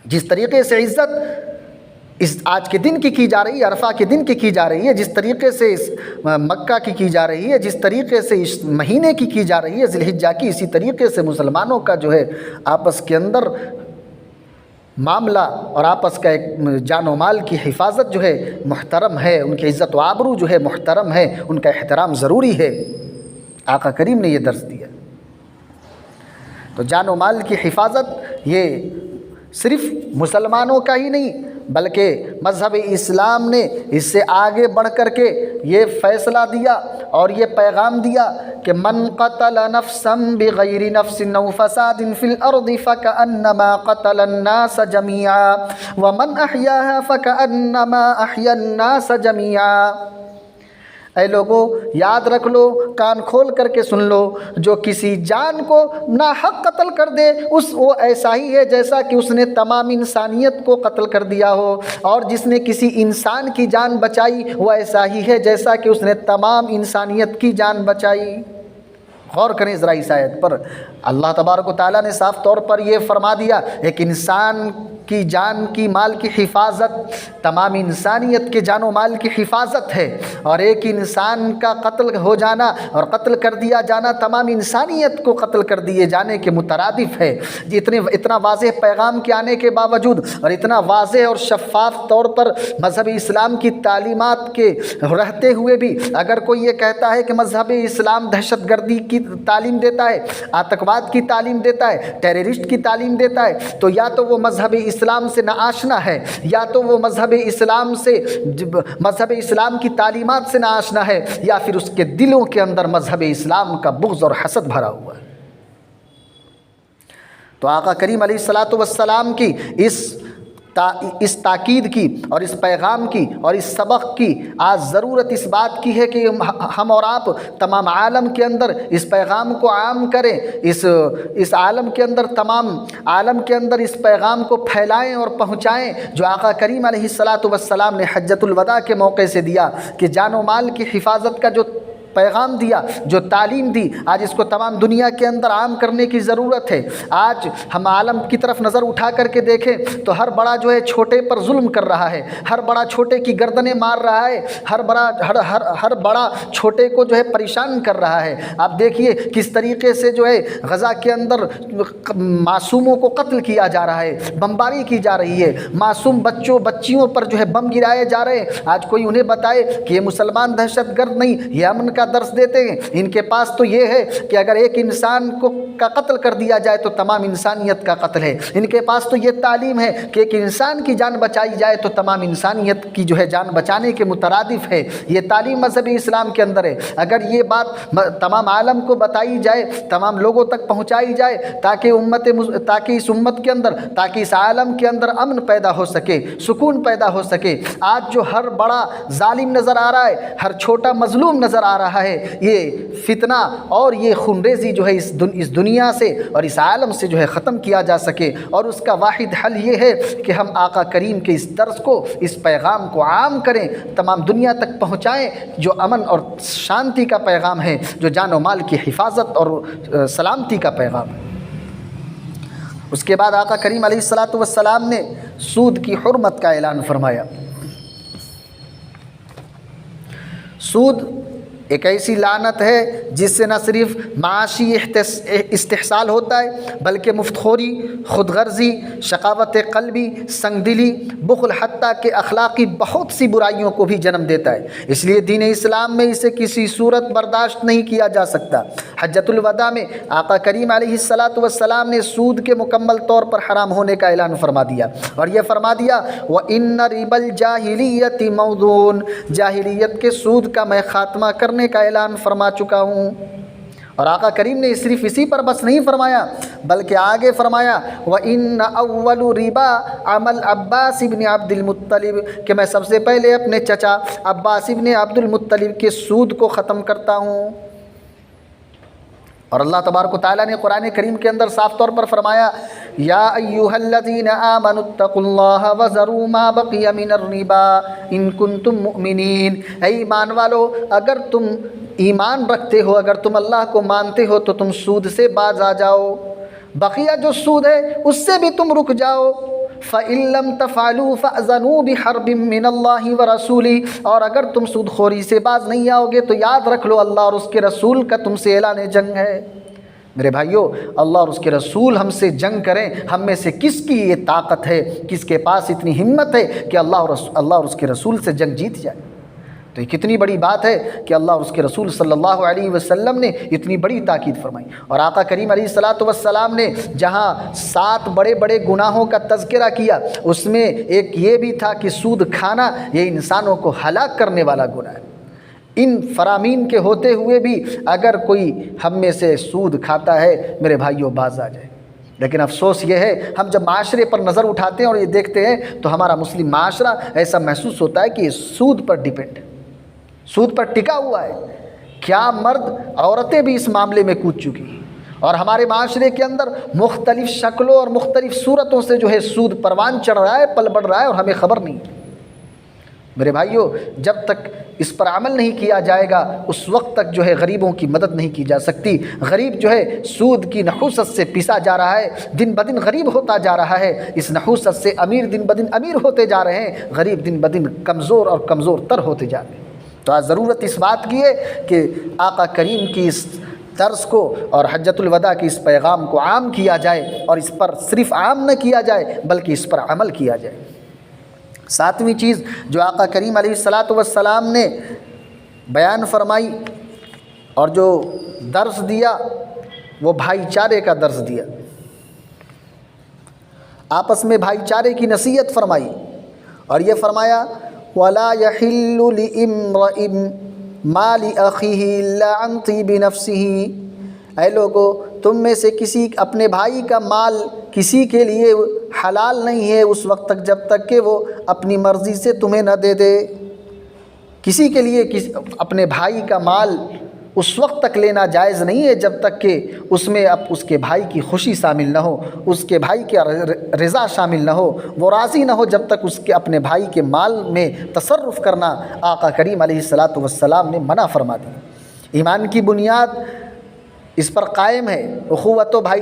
جس طریقے سے عزت اس آج کے دن کی جا رہی ہے، عرفہ کے دن کی جا رہی ہے، جس طریقے سے اس مکہ کی جا رہی ہے، جس طریقے سے اس مہینے کی جا رہی ہے ذی الحجہ کی، اسی طریقے سے مسلمانوں کا آپس کے اندر معاملہ اور آپس کا ایک جان و مال کی حفاظت محترم ہے، ان کی عزت و آبرو محترم ہے، ان کا احترام ضروری ہے۔ آقا کریم نے یہ درس دیا۔ تو جان و مال کی حفاظت یہ صرف مسلمانوں کا ہی نہیں بلکہ مذہب اسلام نے اس سے آگے بڑھ کر کے یہ فیصلہ دیا اور یہ پیغام دیا کہ من قتل نفسا بغیر نفس او فساد فی الارض فکأنما قتل الناس جميعا ومن احیاها فکأنما احیا الناس جميعا۔ اے لوگوں، یاد رکھ لو، کان کھول کر کے سن لو، جو کسی جان کو ناحق قتل کر دے وہ ایسا ہی ہے جیسا کہ اس نے تمام انسانیت کو قتل کر دیا ہو، اور جس نے کسی انسان کی جان بچائی وہ ایسا ہی ہے جیسا کہ اس نے تمام انسانیت کی جان بچائی۔ غور کریں ذرا اس آیت پر۔ اللہ تبارک و تعالیٰ نے صاف طور پر یہ فرما دیا، ایک انسان کی جان کی مال کی حفاظت تمام انسانیت کے جان و مال کی حفاظت ہے، اور ایک انسان کا قتل ہو جانا اور قتل کر دیا جانا تمام انسانیت کو قتل کر دیے جانے کے مترادف ہے۔ اتنا واضح پیغام کے آنے کے باوجود اور اتنا واضح اور شفاف طور پر مذہب اسلام کی تعلیمات کے رہتے ہوئے بھی اگر کوئی یہ کہتا ہے کہ مذہب اسلام دہشت گردی کی تعلیم دیتا ہے، آتنکواد کی تعلیم دیتا ہے، ٹیررسٹ کی تعلیم دیتا ہے، تو یا تو وہ مذہب اسلام سے ناآشنا ہے، یا تو وہ مذہب اسلام کی تعلیمات سے ناآشنا ہے، یا پھر اس کے دلوں کے اندر مذہب اسلام کا بغض اور حسد بھرا ہوا ہے۔ تو آقا کریم علیہ الصلاۃ والسلام کی اس تاکید کی اور اس پیغام کی اور اس سبق کی آج ضرورت اس بات کی ہے کہ ہم اور آپ تمام عالم کے اندر اس پیغام کو عام کریں، اس عالم کے اندر تمام عالم کے اندر اس پیغام کو پھیلائیں اور پہنچائیں جو آقا کریم علیہ الصلاۃ والسلام نے حجۃ الوداع کے موقع سے دیا، کہ جان و مال کی حفاظت کا جو پیغام دیا، جو تعلیم دی، آج اس کو تمام دنیا کے اندر عام کرنے کی ضرورت ہے۔ آج ہم عالم کی طرف نظر اٹھا کر کے دیکھیں تو ہر بڑا جو ہے چھوٹے پر ظلم کر رہا ہے، ہر بڑا چھوٹے کی گردنیں مار رہا ہے، ہر بڑا چھوٹے کو جو ہے پریشان کر رہا ہے۔ آپ دیکھیے کس طریقے سے جو ہے غزہ کے اندر معصوموں کو قتل کیا جا رہا ہے، بمباری کی جا رہی ہے، معصوم بچیوں پر جو ہے بم گرائے جا رہے ہیں۔ آج کوئی انہیں بتائے کہ یہ مسلمان دہشت گرد نہیں، یہ امن کا درس دیتے ہیں۔ ان کے پاس تو یہ ہے کہ اگر ایک انسان کا قتل کر دیا جائے تو تمام انسانیت کا قتل ہے۔ ان کے پاس تو یہ تعلیم ہے کہ ایک انسان کی جان بچائی جائے تو تمام انسانیت کی جو ہے جان بچانے کے مترادف ہے۔ یہ تعلیم مذہب اسلام کے اندر ہے۔ اگر یہ بات تمام عالم کو بتائی جائے، تمام لوگوں تک پہنچائی جائے، تاکہ اس امت کے اندر، تاکہ اس عالم کے اندر امن پیدا ہو سکے، سکون پیدا ہو سکے۔ آج جو ہر بڑا ظالم نظر آ رہا ہے، ہر چھوٹا مظلوم نظر آ رہا ہے، یہ فتنہ اور یہ خونریزی جو ہے اس دنیا سے اور اس عالم سے جو ہے ختم کیا جا سکے، اور اس کا واحد حل یہ ہے کہ ہم آقا کریم کے اس درس کو، اس پیغام کو عام کریں، تمام دنیا تک پہنچائیں، جو امن اور شانتی کا پیغام ہے، جو جان و مال کی حفاظت اور سلامتی کا پیغام ہے۔ اس کے بعد آقا کریم علیہ الصلاۃ والسلام نے سود کی حرمت کا اعلان فرمایا۔ سود ایک ایسی لعنت ہے جس سے نہ صرف معاشی استحصال ہوتا ہے بلکہ مفت خوری، خود غرضی، شقاوت قلبی، سنگ دلی، بخل، حتیٰ کہ اخلاقی بہت سی برائیوں کو بھی جنم دیتا ہے۔ اس لیے دین اسلام میں اسے کسی صورت برداشت نہیں کیا جا سکتا۔ حجۃ الوداع میں آقا کریم علیہ الصلاۃ والسلام نے سود کے مکمل طور پر حرام ہونے کا اعلان فرما دیا، اور یہ فرما دیا وَإِنَّ رِبَ الْجَاهِلِيَّةِ مَوْضُوعٌ، جاہلیت کے سود کا میں خاتمہ کرنے کا اعلان فرما چکا ہوں۔ اور آقا کریم نے صرف اسی پر بس نہیں فرمایا بلکہ آگے فرمایا وَإِنَّ أَوَّلُ رِبَا عَمَلْ عباس ابن عبد المطلب، کہ میں سب سے پہلے اپنے چچا عباس ابن عبد المطلب کے سود کو ختم کرتا ہوں۔ اور اللہ تبارک و تعالیٰ نے قرآن کریم کے اندر صاف طور پر فرمایا یا ایھا الذین آمنوا اتقوا اللہ وذروا ما بقی من الربا ان کنتم مؤمنین، اے ایمان والو اگر تم ایمان رکھتے ہو، اگر تم اللہ کو مانتے ہو تو تم سود سے باز آ جاؤ، بقیہ جو سود ہے اس سے بھی تم رک جاؤ۔ فَإِن لَّمْ تَفْعَلُوا فَأْذَنُوا بِحَرْبٍ مِّنَ اللَّهِ وَرَسُولِهِ، اور اگر تم سود خوری سے باز نہیں آؤ گے تو یاد رکھ لو اللہ اور اس کے رسول کا تم سے اعلان جنگ ہے۔ میرے بھائیو، اللہ اور اس کے رسول ہم سے جنگ کریں، ہم میں سے کس کی یہ طاقت ہے، کس کے پاس اتنی ہمت ہے کہ اللہ اور اس کے رسول سے جنگ جیت جائے؟ تو یہ کتنی بڑی بات ہے کہ اللہ اور اس کے رسول صلی اللہ علیہ وسلم نے اتنی بڑی تاکید فرمائی۔ اور آقا کریم علیہ الصلاۃ والسلام نے جہاں 7 بڑے بڑے گناہوں کا تذکرہ کیا، اس میں ایک یہ بھی تھا کہ سود کھانا یہ انسانوں کو ہلاک کرنے والا گناہ ہے۔ ان فرامین کے ہوتے ہوئے بھی اگر کوئی ہم میں سے سود کھاتا ہے، میرے بھائیوں باز آ جائے۔ لیکن افسوس یہ ہے ہم جب معاشرے پر نظر اٹھاتے ہیں اور یہ دیکھتے ہیں تو ہمارا مسلم معاشرہ ایسا محسوس ہوتا ہے کہ یہ سود پر ڈیپینڈ ہے، سود پر ٹکا ہوا ہے۔ کیا مرد عورتیں بھی اس معاملے میں کود چکی ہیں، اور ہمارے معاشرے کے اندر مختلف شکلوں اور مختلف صورتوں سے جو ہے سود پروان چڑھ رہا ہے، پل بڑھ رہا ہے، اور ہمیں خبر نہیں۔ میرے بھائیوں، جب تک اس پر عمل نہیں کیا جائے گا اس وقت تک جو ہے غریبوں کی مدد نہیں کی جا سکتی۔ غریب جو ہے سود کی نحوست سے پسا جا رہا ہے، دن بدن غریب ہوتا جا رہا ہے، اس نحوست سے امیر دن بدن امیر ہوتے جا رہے ہیں، غریب دن بدن کمزور اور کمزور تر ہوتے جا رہے ہیں۔ تو آج ضرورت اس بات کی ہے کہ آقا کریم کی اس درس کو اور حجۃ الوداع کی اس پیغام کو عام کیا جائے، اور اس پر صرف عام نہ کیا جائے بلکہ اس پر عمل کیا جائے۔ ساتویں چیز جو آقا کریم علیہ الصلاۃ والسلام نے بیان فرمائی اور جو درس دیا وہ بھائی چارے کا درس دیا، آپس میں بھائی چارے کی نصیحت فرمائی، اور یہ فرمایا وَلَا يَحِلُّ لِإِمْرَئٍ مَا لِأَخِيهِ إِلَّا عَنْ طِيبِ نَفْسِهِ۔ اے لوگو، تم میں سے کسی اپنے بھائی کا مال کسی کے لیے حلال نہیں ہے اس وقت تک جب تک کہ وہ اپنی مرضی سے تمہیں نہ دے دے۔ کسی کے لیے اپنے بھائی کا مال اس وقت تک لینا جائز نہیں ہے جب تک کہ اس میں اب اس کے بھائی کی خوشی شامل نہ ہو، اس کے بھائی کی رضا شامل نہ ہو، وہ راضی نہ ہو جب تک اس کے اپنے بھائی کے مال میں تصرف کرنا آقا کریم علیہ الصلاۃ والسلام نے منع فرما دی۔ ایمان کی بنیاد اس پر قائم ہے، اخوت و بھائی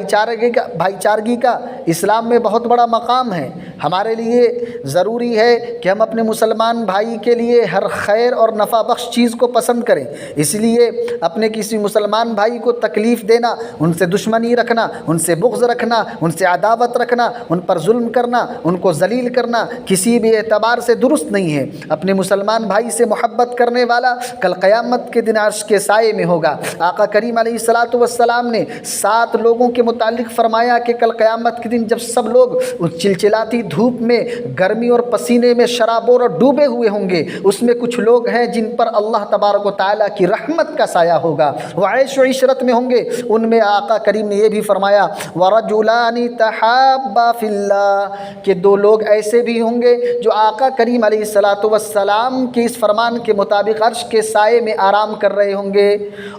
چارگی کا اسلام میں بہت بڑا مقام ہے۔ ہمارے لیے ضروری ہے کہ ہم اپنے مسلمان بھائی کے لیے ہر خیر اور نفع بخش چیز کو پسند کریں۔ اس لیے اپنے کسی مسلمان بھائی کو تکلیف دینا، ان سے دشمنی رکھنا، ان سے بغض رکھنا، ان سے عداوت رکھنا، ان پر ظلم کرنا، ان کو ذلیل کرنا کسی بھی اعتبار سے درست نہیں ہے۔ اپنے مسلمان بھائی سے محبت کرنے والا کل قیامت کے دن عرش کے سائے میں ہوگا۔ آقا کریم علیہ الصلاۃ والسلام نے 7 لوگوں کے متعلق فرمایا کہ کل قیامت کے دن جب سب لوگ اس چلچلاتی دھوپ میں، گرمی اور پسینے میں شرابور اور ڈوبے ہوئے ہوں گے، اس میں کچھ لوگ ہیں جن پر اللہ تبارک و تعالیٰ کی رحمت کا سایہ ہوگا، وہ عیش و عشرت میں ہوں گے۔ ان میں آقا کریم نے یہ بھی فرمایا وَرَجُلَانِ تَحَابَّا فِي اللَّهِ، کہ 2 لوگ ایسے بھی ہوں گے جو آقا کریم علیہ الصلاۃ والسلام کے اس فرمان کے مطابق عرش کے سائے میں آرام کر رہے ہوں گے،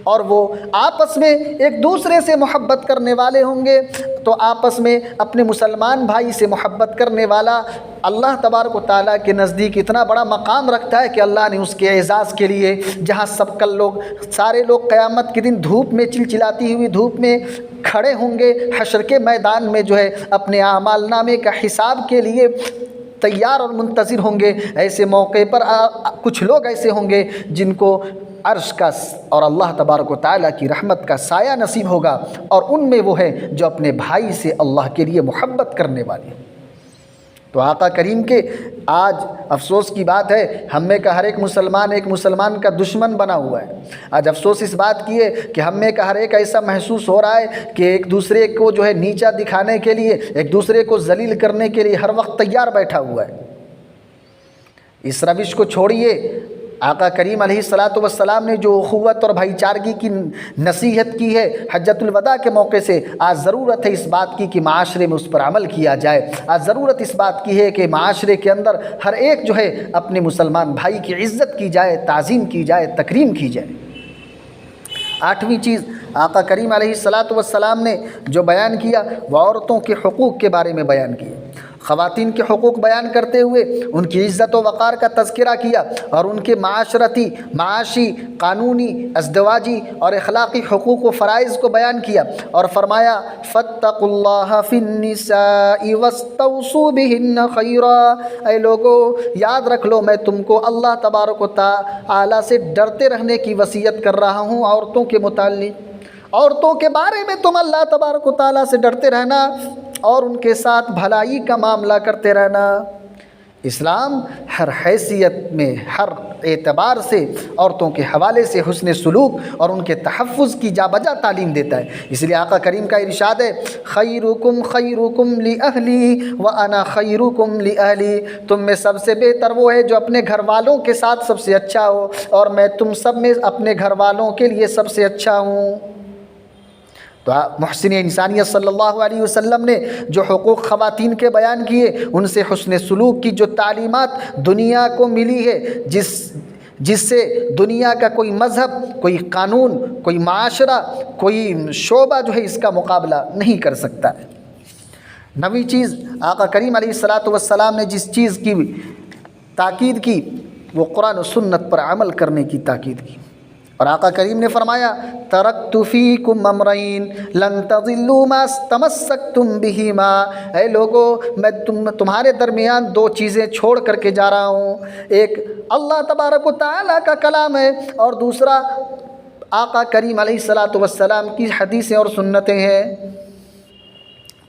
اور وہ آپس میں ایک دوسرے سے محبت کرنے والے ہوں گے۔ تو آپس میں اپنے مسلمان بھائی سے محبت کرنے والا اللہ تبارک و تعالیٰ کے نزدیک اتنا بڑا مقام رکھتا ہے کہ اللہ نے اس کے اعزاز کے لیے جہاں سارے لوگ قیامت کے دن دھوپ میں، چلچلاتی ہوئی دھوپ میں کھڑے ہوں گے، حشر کے میدان میں جو ہے اپنے اعمال نامے کا حساب کے لیے تیار اور منتظر ہوں گے، ایسے موقع پر کچھ لوگ ایسے ہوں گے جن کو عرش کا اور اللہ تبارک و تعالیٰ کی رحمت کا سایہ نصیب ہوگا، اور ان میں وہ ہے جو اپنے بھائی سے اللہ کے لیے محبت کرنے والے ہیں۔ تو آقا کریم کے آج افسوس کی بات ہے، ہم میں کا ہر ایک مسلمان کا دشمن بنا ہوا ہے۔ آج افسوس اس بات کی ہے کہ ہم میں کا ہر ایک ایسا محسوس ہو رہا ہے کہ ایک دوسرے کو جو ہے نیچا دکھانے کے لیے، ایک دوسرے کو ذلیل کرنے کے لیے ہر وقت تیار بیٹھا ہوا ہے۔ اس روش کو چھوڑیے۔ آقا کریم علیہ الصلاۃ والسلام نے جو اخوت اور بھائی چارگی کی نصیحت کی ہے حجۃ الوداع کے موقع سے، آج ضرورت ہے اس بات کی کہ معاشرے میں اس پر عمل کیا جائے۔ آج ضرورت اس بات کی ہے کہ معاشرے کے اندر ہر ایک جو ہے اپنے مسلمان بھائی کی عزت کی جائے، تعظیم کی جائے، تکریم کی جائے۔ 8ویں چیز آقا کریم علیہ الصلاۃ والسلام نے جو بیان کیا وہ عورتوں کے حقوق کے بارے میں بیان کیا۔ خواتین کے حقوق بیان کرتے ہوئے ان کی عزت و وقار کا تذکرہ کیا، اور ان کے معاشرتی، معاشی، قانونی، ازدواجی اور اخلاقی حقوق و فرائض کو بیان کیا، اور فرمایا فاتقوا اللہ فی النساء واستوصوا بہن خیرا۔ اے لوگو، یاد رکھ لو میں تم کو اللہ تبارک و تعالی سے ڈرتے رہنے کی وصیت کر رہا ہوں۔ عورتوں کے متعلق، عورتوں کے بارے میں تم اللہ تبارک و تعالیٰ سے ڈرتے رہنا اور ان کے ساتھ بھلائی کا معاملہ کرتے رہنا۔ اسلام ہر حیثیت میں، ہر اعتبار سے عورتوں کے حوالے سے حسن سلوک اور ان کے تحفظ کی جا بجا تعلیم دیتا ہے۔ اس لیے آقا کریم کا ارشاد ہے خیرکم خیرکم لأہلی وانا خیرکم لأہلی، تم میں سب سے بہتر وہ ہے جو اپنے گھر والوں کے ساتھ سب سے اچھا ہو، اور میں تم سب میں اپنے گھر والوں کے لیے سب سے اچھا ہوں۔ تو محسن انسانیت صلی اللہ علیہ وسلم نے جو حقوق خواتین کے بیان کیے، ان سے حسن سلوک کی جو تعلیمات دنیا کو ملی ہے، جس سے دنیا کا کوئی مذہب، کوئی قانون، کوئی معاشرہ، کوئی شعبہ جو ہے اس کا مقابلہ نہیں کر سکتا ہے۔ 9ویں چیز آقا کریم علیہ الصلاۃ والسلام نے جس چیز کی تاکید کی وہ قرآن و سنت پر عمل کرنے کی تاکید کی۔ اور آقا کریم نے فرمایا ترکت فیکم امرین لن تضلوا ما تمسکتم بہما، اے لوگو میں تمہارے درمیان دو چیزیں چھوڑ کر کے جا رہا ہوں، ایک اللہ تبارک و تعالیٰ کا کلام ہے اور دوسرا آقا کریم علیہ الصلاۃ والسلام کی حدیثیں اور سنتیں ہیں۔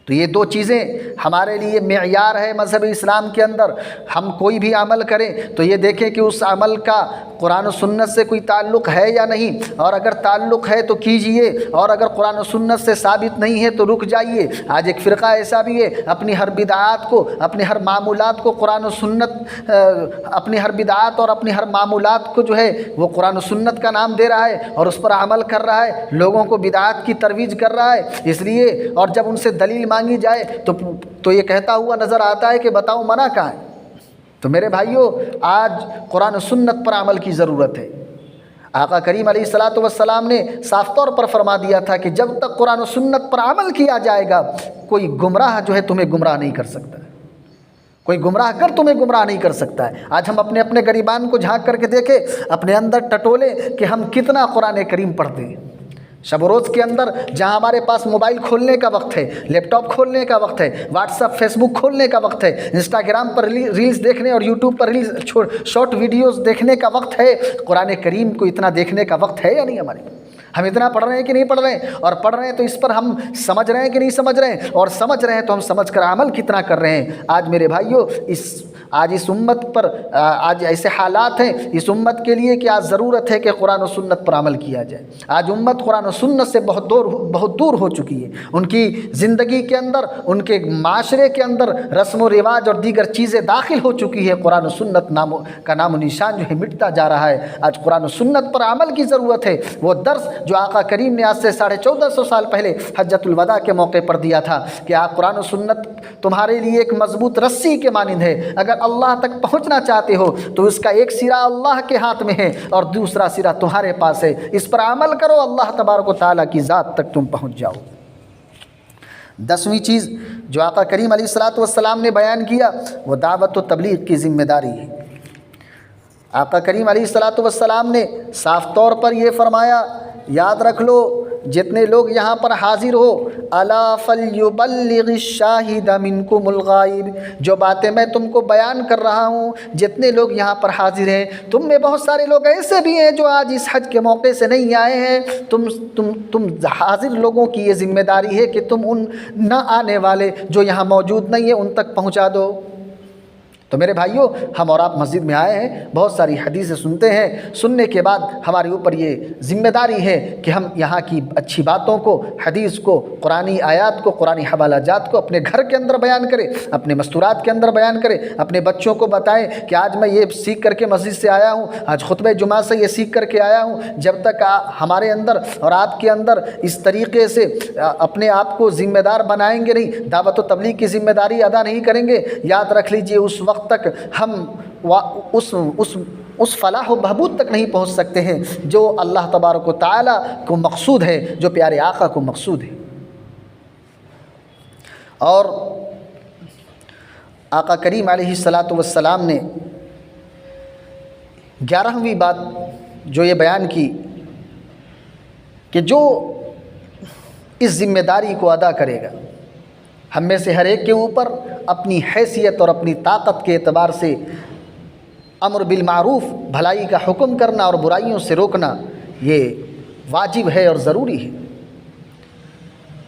تو یہ دو چیزیں ہمارے لیے معیار ہے مذہب اسلام کے اندر۔ ہم کوئی بھی عمل کریں تو یہ دیکھیں کہ اس عمل کا قرآن و سنت سے کوئی تعلق ہے یا نہیں، اور اگر تعلق ہے تو کیجئے، اور اگر قرآن و سنت سے ثابت نہیں ہے تو رک جائیے۔ آج ایک فرقہ ایسا بھی ہے اپنی ہر بدعات کو، اپنی ہر معمولات کو قرآن و سنت، اپنی ہر بدعات اور اپنی ہر معمولات کو جو ہے وہ قرآن و سنت کا نام دے رہا ہے اور اس پر عمل کر رہا ہے، لوگوں کو بدعات کی ترویج کر رہا ہے۔ اس لیے اور جب ان سے دلیل مانگی جائے تو یہ کہتا ہوا نظر آتا ہے کہ بتاؤ منع کہاں ہے۔ تو میرے بھائیوں، آج قرآن و سنت پر عمل کی ضرورت ہے۔ آقا کریم علیہ الصلاۃ والسلام نے صاف طور پر فرما دیا تھا کہ جب تک قرآن و سنت پر عمل کیا جائے گا کوئی گمراہ جو ہے تمہیں گمراہ نہیں کر سکتا ہے، کوئی گمراہ کر تمہیں گمراہ نہیں کر سکتا ہے۔ آج ہم اپنے گریبان کو جھانک کر کے دیکھیں، اپنے اندر ٹٹولے کہ ہم کتنا قرآن کریم پڑھتے ہیں۔ شب و روز کے اندر جہاں ہمارے پاس موبائل کھولنے کا وقت ہے، لیپ ٹاپ کھولنے کا وقت ہے، واٹس ایپ فیس بک کھولنے کا وقت ہے، انسٹاگرام پر ریلز دیکھنے اور یوٹیوب پر شارٹ ویڈیوز دیکھنے کا وقت ہے، قرآن کریم کو اتنا دیکھنے کا وقت ہے یا نہیں ہمارے؟ ہم اتنا پڑھ رہے ہیں کہ نہیں پڑھ رہے ہیں؟ اور پڑھ رہے ہیں تو اس پر ہم سمجھ رہے ہیں کہ نہیں سمجھ رہے ہیں؟ اور سمجھ رہے ہیں تو ہم سمجھ کر عمل کتنا کر رہے ہیں؟ آج میرے بھائیوں آج اس امت پر آج ایسے حالات ہیں، اس امت کے لیے کہ آج ضرورت ہے کہ قرآن و سنت پر عمل کیا جائے۔ آج امت قرآن و سنت سے بہت دور ہو چکی ہے۔ ان کی زندگی کے اندر، ان کے معاشرے کے اندر رسم و رواج اور دیگر چیزیں داخل ہو چکی ہے۔ قرآن و سنت کا نام و نشان جو ہے مٹتا جا رہا ہے۔ آج قرآن و سنت پر عمل کی ضرورت ہے۔ وہ درس جو آقا کریم نے آج سے 1450 سال پہلے حجۃ الوداع کے موقع پر دیا تھا کہ آپ قرآن و سنت تمہارے لیے ایک مضبوط رسی کے مانند ہے، اگر اللہ تک پہنچنا چاہتے ہو تو اس کا ایک سرا اللہ کے ہاتھ میں ہے اور دوسرا سرا تمہارے پاس ہے، اس پر عمل کرو، اللہ تبارک و تعالیٰ کی ذات تک تم پہنچ جاؤ۔ 10ویں چیز جو آقا کریم علیہ الصلاۃ والسلام نے بیان کیا وہ دعوت و تبلیغ کی ذمہ داری ہے۔ آقا کریم علیہ الصلاۃ والسلام نے صاف طور پر یہ فرمایا، یاد رکھ لو جتنے لوگ یہاں پر حاضر ہو، الا فلیبلغ الشاہد منکم الغائب، جو باتیں میں تم کو بیان کر رہا ہوں، جتنے لوگ یہاں پر حاضر ہیں، تم میں بہت سارے لوگ ایسے بھی ہیں جو آج اس حج کے موقع سے نہیں آئے ہیں، تم حاضر لوگوں کی یہ ذمہ داری ہے کہ تم ان نہ آنے والے جو یہاں موجود نہیں ہیں ان تک پہنچا دو۔ تو میرے بھائیوں، ہم اور آپ مسجد میں آئے ہیں، بہت ساری حدیثیں سنتے ہیں، سننے کے بعد ہمارے اوپر یہ ذمہ داری ہے کہ ہم یہاں کی اچھی باتوں کو، حدیث کو، قرآنی آیات کو، قرآنی حوالہ جات کو اپنے گھر کے اندر بیان کریں، اپنے مستورات کے اندر بیان کریں، اپنے بچوں کو بتائیں کہ آج میں یہ سیکھ کر کے مسجد سے آیا ہوں، آج خطبہ جمعہ سے یہ سیکھ کر کے آیا ہوں۔ جب تک ہمارے اندر اور آپ کے اندر اس طریقے سے اپنے آپ کو ذمہ دار بنائیں گے نہیں، دعوت و تبلیغ کی ذمہ داری ادا نہیں کریں گے، یاد رکھ لیجئے اس وقت تک ہم اس فلاح و بہبود تک نہیں پہنچ سکتے ہیں جو اللہ تبارک و تعالیٰ کو مقصود ہے، جو پیارے آقا کو مقصود ہے۔ اور آقا کریم علیہ الصلاۃ والسلام نے 11ویں بات جو یہ بیان کی کہ جو اس ذمہ داری کو ادا کرے گا، ہم میں سے ہر ایک کے اوپر اپنی حیثیت اور اپنی طاقت کے اعتبار سے امر بالمعروف، بھلائی کا حکم کرنا اور برائیوں سے روکنا یہ واجب ہے اور ضروری ہے۔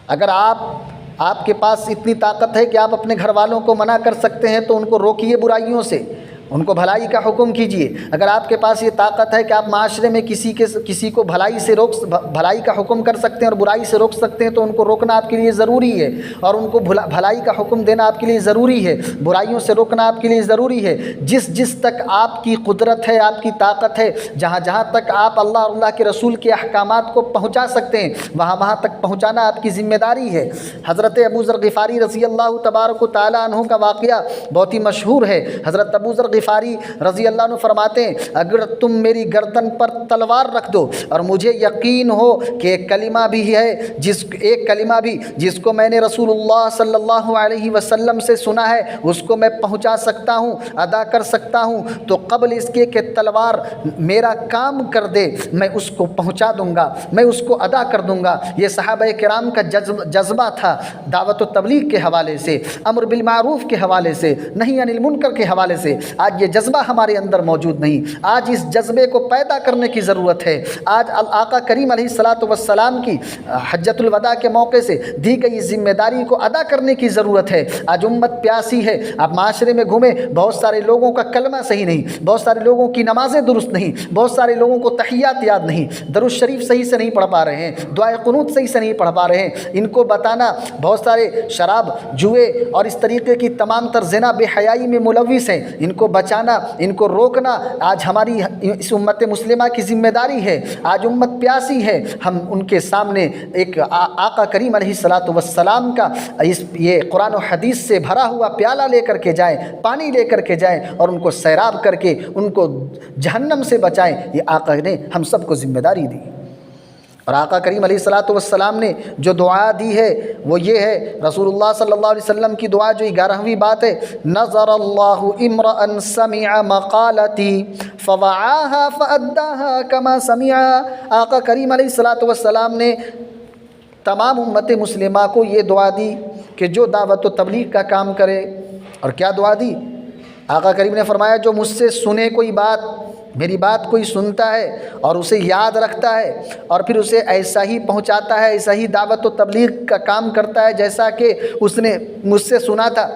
اگر آپ کے پاس اتنی طاقت ہے کہ آپ اپنے گھر والوں کو منع کر سکتے ہیں تو ان کو روکیے برائیوں سے، ان کو بھلائی کا حکم کیجیے۔ اگر آپ کے پاس یہ طاقت ہے کہ آپ معاشرے میں کسی کو بھلائی کا حکم کر سکتے ہیں اور برائی سے روک سکتے ہیں تو ان کو روکنا آپ کے لیے ضروری ہے، اور ان کو بھلائی کا حکم دینا آپ کے لیے ضروری ہے، برائیوں سے روکنا آپ کے لیے ضروری ہے۔ جس تک آپ کی قدرت ہے، آپ کی طاقت ہے، جہاں تک آپ اللہ اور اللہ کے رسول کے احکامات کو پہنچا سکتے ہیں وہاں تک پہنچانا آپ کی ذمہ داری ہے۔ حضرت ابو ذر غفاری رضی اللہ تبارک و تعالیٰ عنہ کا واقعہ بہت ہی مشہور ہے۔ حضرت ابو ذر غفاری رضی اللہ عنہ فرماتے ہیں اگر تم میری گردن پر تلوار رکھ دو اور مجھے یقین ہو کہ ایک کلمہ بھی جس کو میں نے رسول اللہ صلی اللہ علیہ وسلم سے سنا ہے اس کو میں پہنچا سکتا ہوں، ادا کر سکتا ہوں، تو قبل اس کے کہ تلوار میرا کام کر دے میں اس کو پہنچا دوں گا، میں اس کو ادا کر دوں گا۔ یہ صحابہ کرام کا جذبہ تھا دعوت و تبلیغ کے حوالے سے، امر بالمعروف کے حوالے سے، نہی عن المنکر کے حوالے سے۔ آج یہ جذبہ ہمارے اندر موجود نہیں، آج اس جذبے کو پیدا کرنے کی ضرورت ہے۔ آج آقا کریم علیہ الصلاۃ والسلام کی حجۃ الوداع کے موقع سے دی گئی ذمہ داری کو ادا کرنے کی ضرورت ہے۔ آج امت پیاسی ہے، آپ معاشرے میں گھومیں، بہت سارے لوگوں کا کلمہ صحیح نہیں، بہت سارے لوگوں کی نمازیں درست نہیں، بہت سارے لوگوں کو تحیات یاد نہیں، درود شریف صحیح سے نہیں پڑھ پا رہے ہیں، دعائے قنوت صحیح سے نہیں پڑھ پا رہے ہیں۔ ان کو بتانا، بہت سارے شراب، جوئے اور اس طریقے کی تمام تر زنا، بے حیائی میں ملوث ہیں، ان کو بچانا، ان کو روکنا آج ہماری اس امت مسلمہ کی ذمہ داری ہے۔ آج امت پیاسی ہے، ہم ان کے سامنے ایک آقا کریم علیہ الصلاۃ والسلام کا یہ قرآن و حدیث سے بھرا ہوا پیالہ لے کر کے جائیں، پانی لے کر کے جائیں اور ان کو سیراب کر کے ان کو جہنم سے بچائیں۔ یہ آقا نے ہم سب کو ذمہ داری دی۔ اور آقا کریم علیہ الصلاۃ والسلام نے جو دعا دی ہے وہ یہ ہے، رسول اللہ صلی اللہ علیہ وسلم کی دعا جو 11ویں بات ہے، نظر اللہ امرا سمع مقالتی فوعاها فاداها كما سمع۔ آقا کریم علیہ الصلاۃ والسلام نے تمام امت مسلمہ کو یہ دعا دی کہ جو دعوت و تبلیغ کا کام کرے، اور کیا دعا دی؟ آقا کریم نے فرمایا جو مجھ سے سنے کوئی بات، میری بات کوئی سنتا ہے اور اسے یاد رکھتا ہے اور پھر اسے ایسا ہی پہنچاتا ہے، ایسا ہی دعوت و تبلیغ کا کام کرتا ہے جیسا کہ اس نے مجھ سے سنا تھا،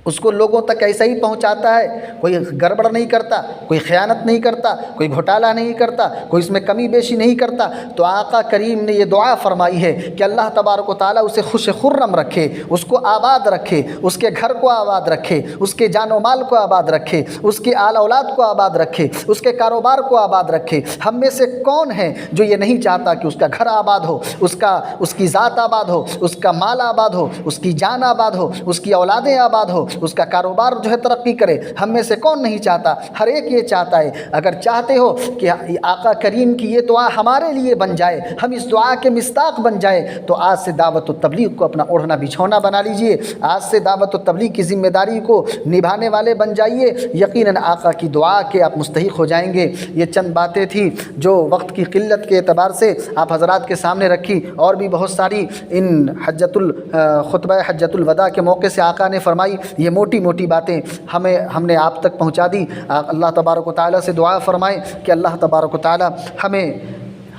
اس کو لوگوں تک ایسا ہی پہنچاتا ہے، کوئی گڑبڑ نہیں کرتا، کوئی خیانت نہیں کرتا، کوئی گھوٹالہ نہیں کرتا، کوئی اس میں کمی بیشی نہیں کرتا، تو آقا کریم نے یہ دعا فرمائی ہے کہ اللہ تبارک و تعالیٰ اسے خوش خرم رکھے، اس کو آباد رکھے، اس کے گھر کو آباد رکھے، اس کے جان و مال کو آباد رکھے، اس کی آل اولاد کو آباد رکھے، اس کے کاروبار کو آباد رکھے۔ ہم میں سے کون ہے جو یہ نہیں چاہتا کہ اس کا گھر آباد ہو، اس کی ذات آباد ہو، اس کا مال آباد ہو، اس کی جان آباد ہو، اس کی اولادیں آباد ہو، اس کا کاروبار جو ہے ترقی کرے؟ ہم میں سے کون نہیں چاہتا؟ ہر ایک یہ چاہتا ہے۔ اگر چاہتے ہو کہ آقا کریم کی یہ دعا ہمارے لیے بن جائے، ہم اس دعا کے مصداق بن جائے، تو آج سے دعوت و تبلیغ کو اپنا اوڑھنا بچھونا بنا لیجئے، آج سے دعوت و تبلیغ کی ذمہ داری کو نبھانے والے بن جائیے، یقیناً آقا کی دعا کے آپ مستحق ہو جائیں گے۔ یہ چند باتیں تھیں جو وقت کی قلت کے اعتبار سے آپ حضرات کے سامنے رکھی، اور بھی بہت ساری ان خطبہ حجۃ الوداع کے موقع سے آقا نے فرمائی، یہ موٹی باتیں ہم نے آپ تک پہنچا دی۔ اللہ تبارک و تعالیٰ سے دعا فرمائے کہ اللہ تبارک و تعالیٰ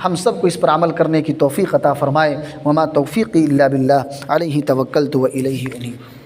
ہم سب کو اس پر عمل کرنے کی توفیق عطا فرمائے۔ وما توفیقی الا باللہ علیہ توکلت و الیہ انیب۔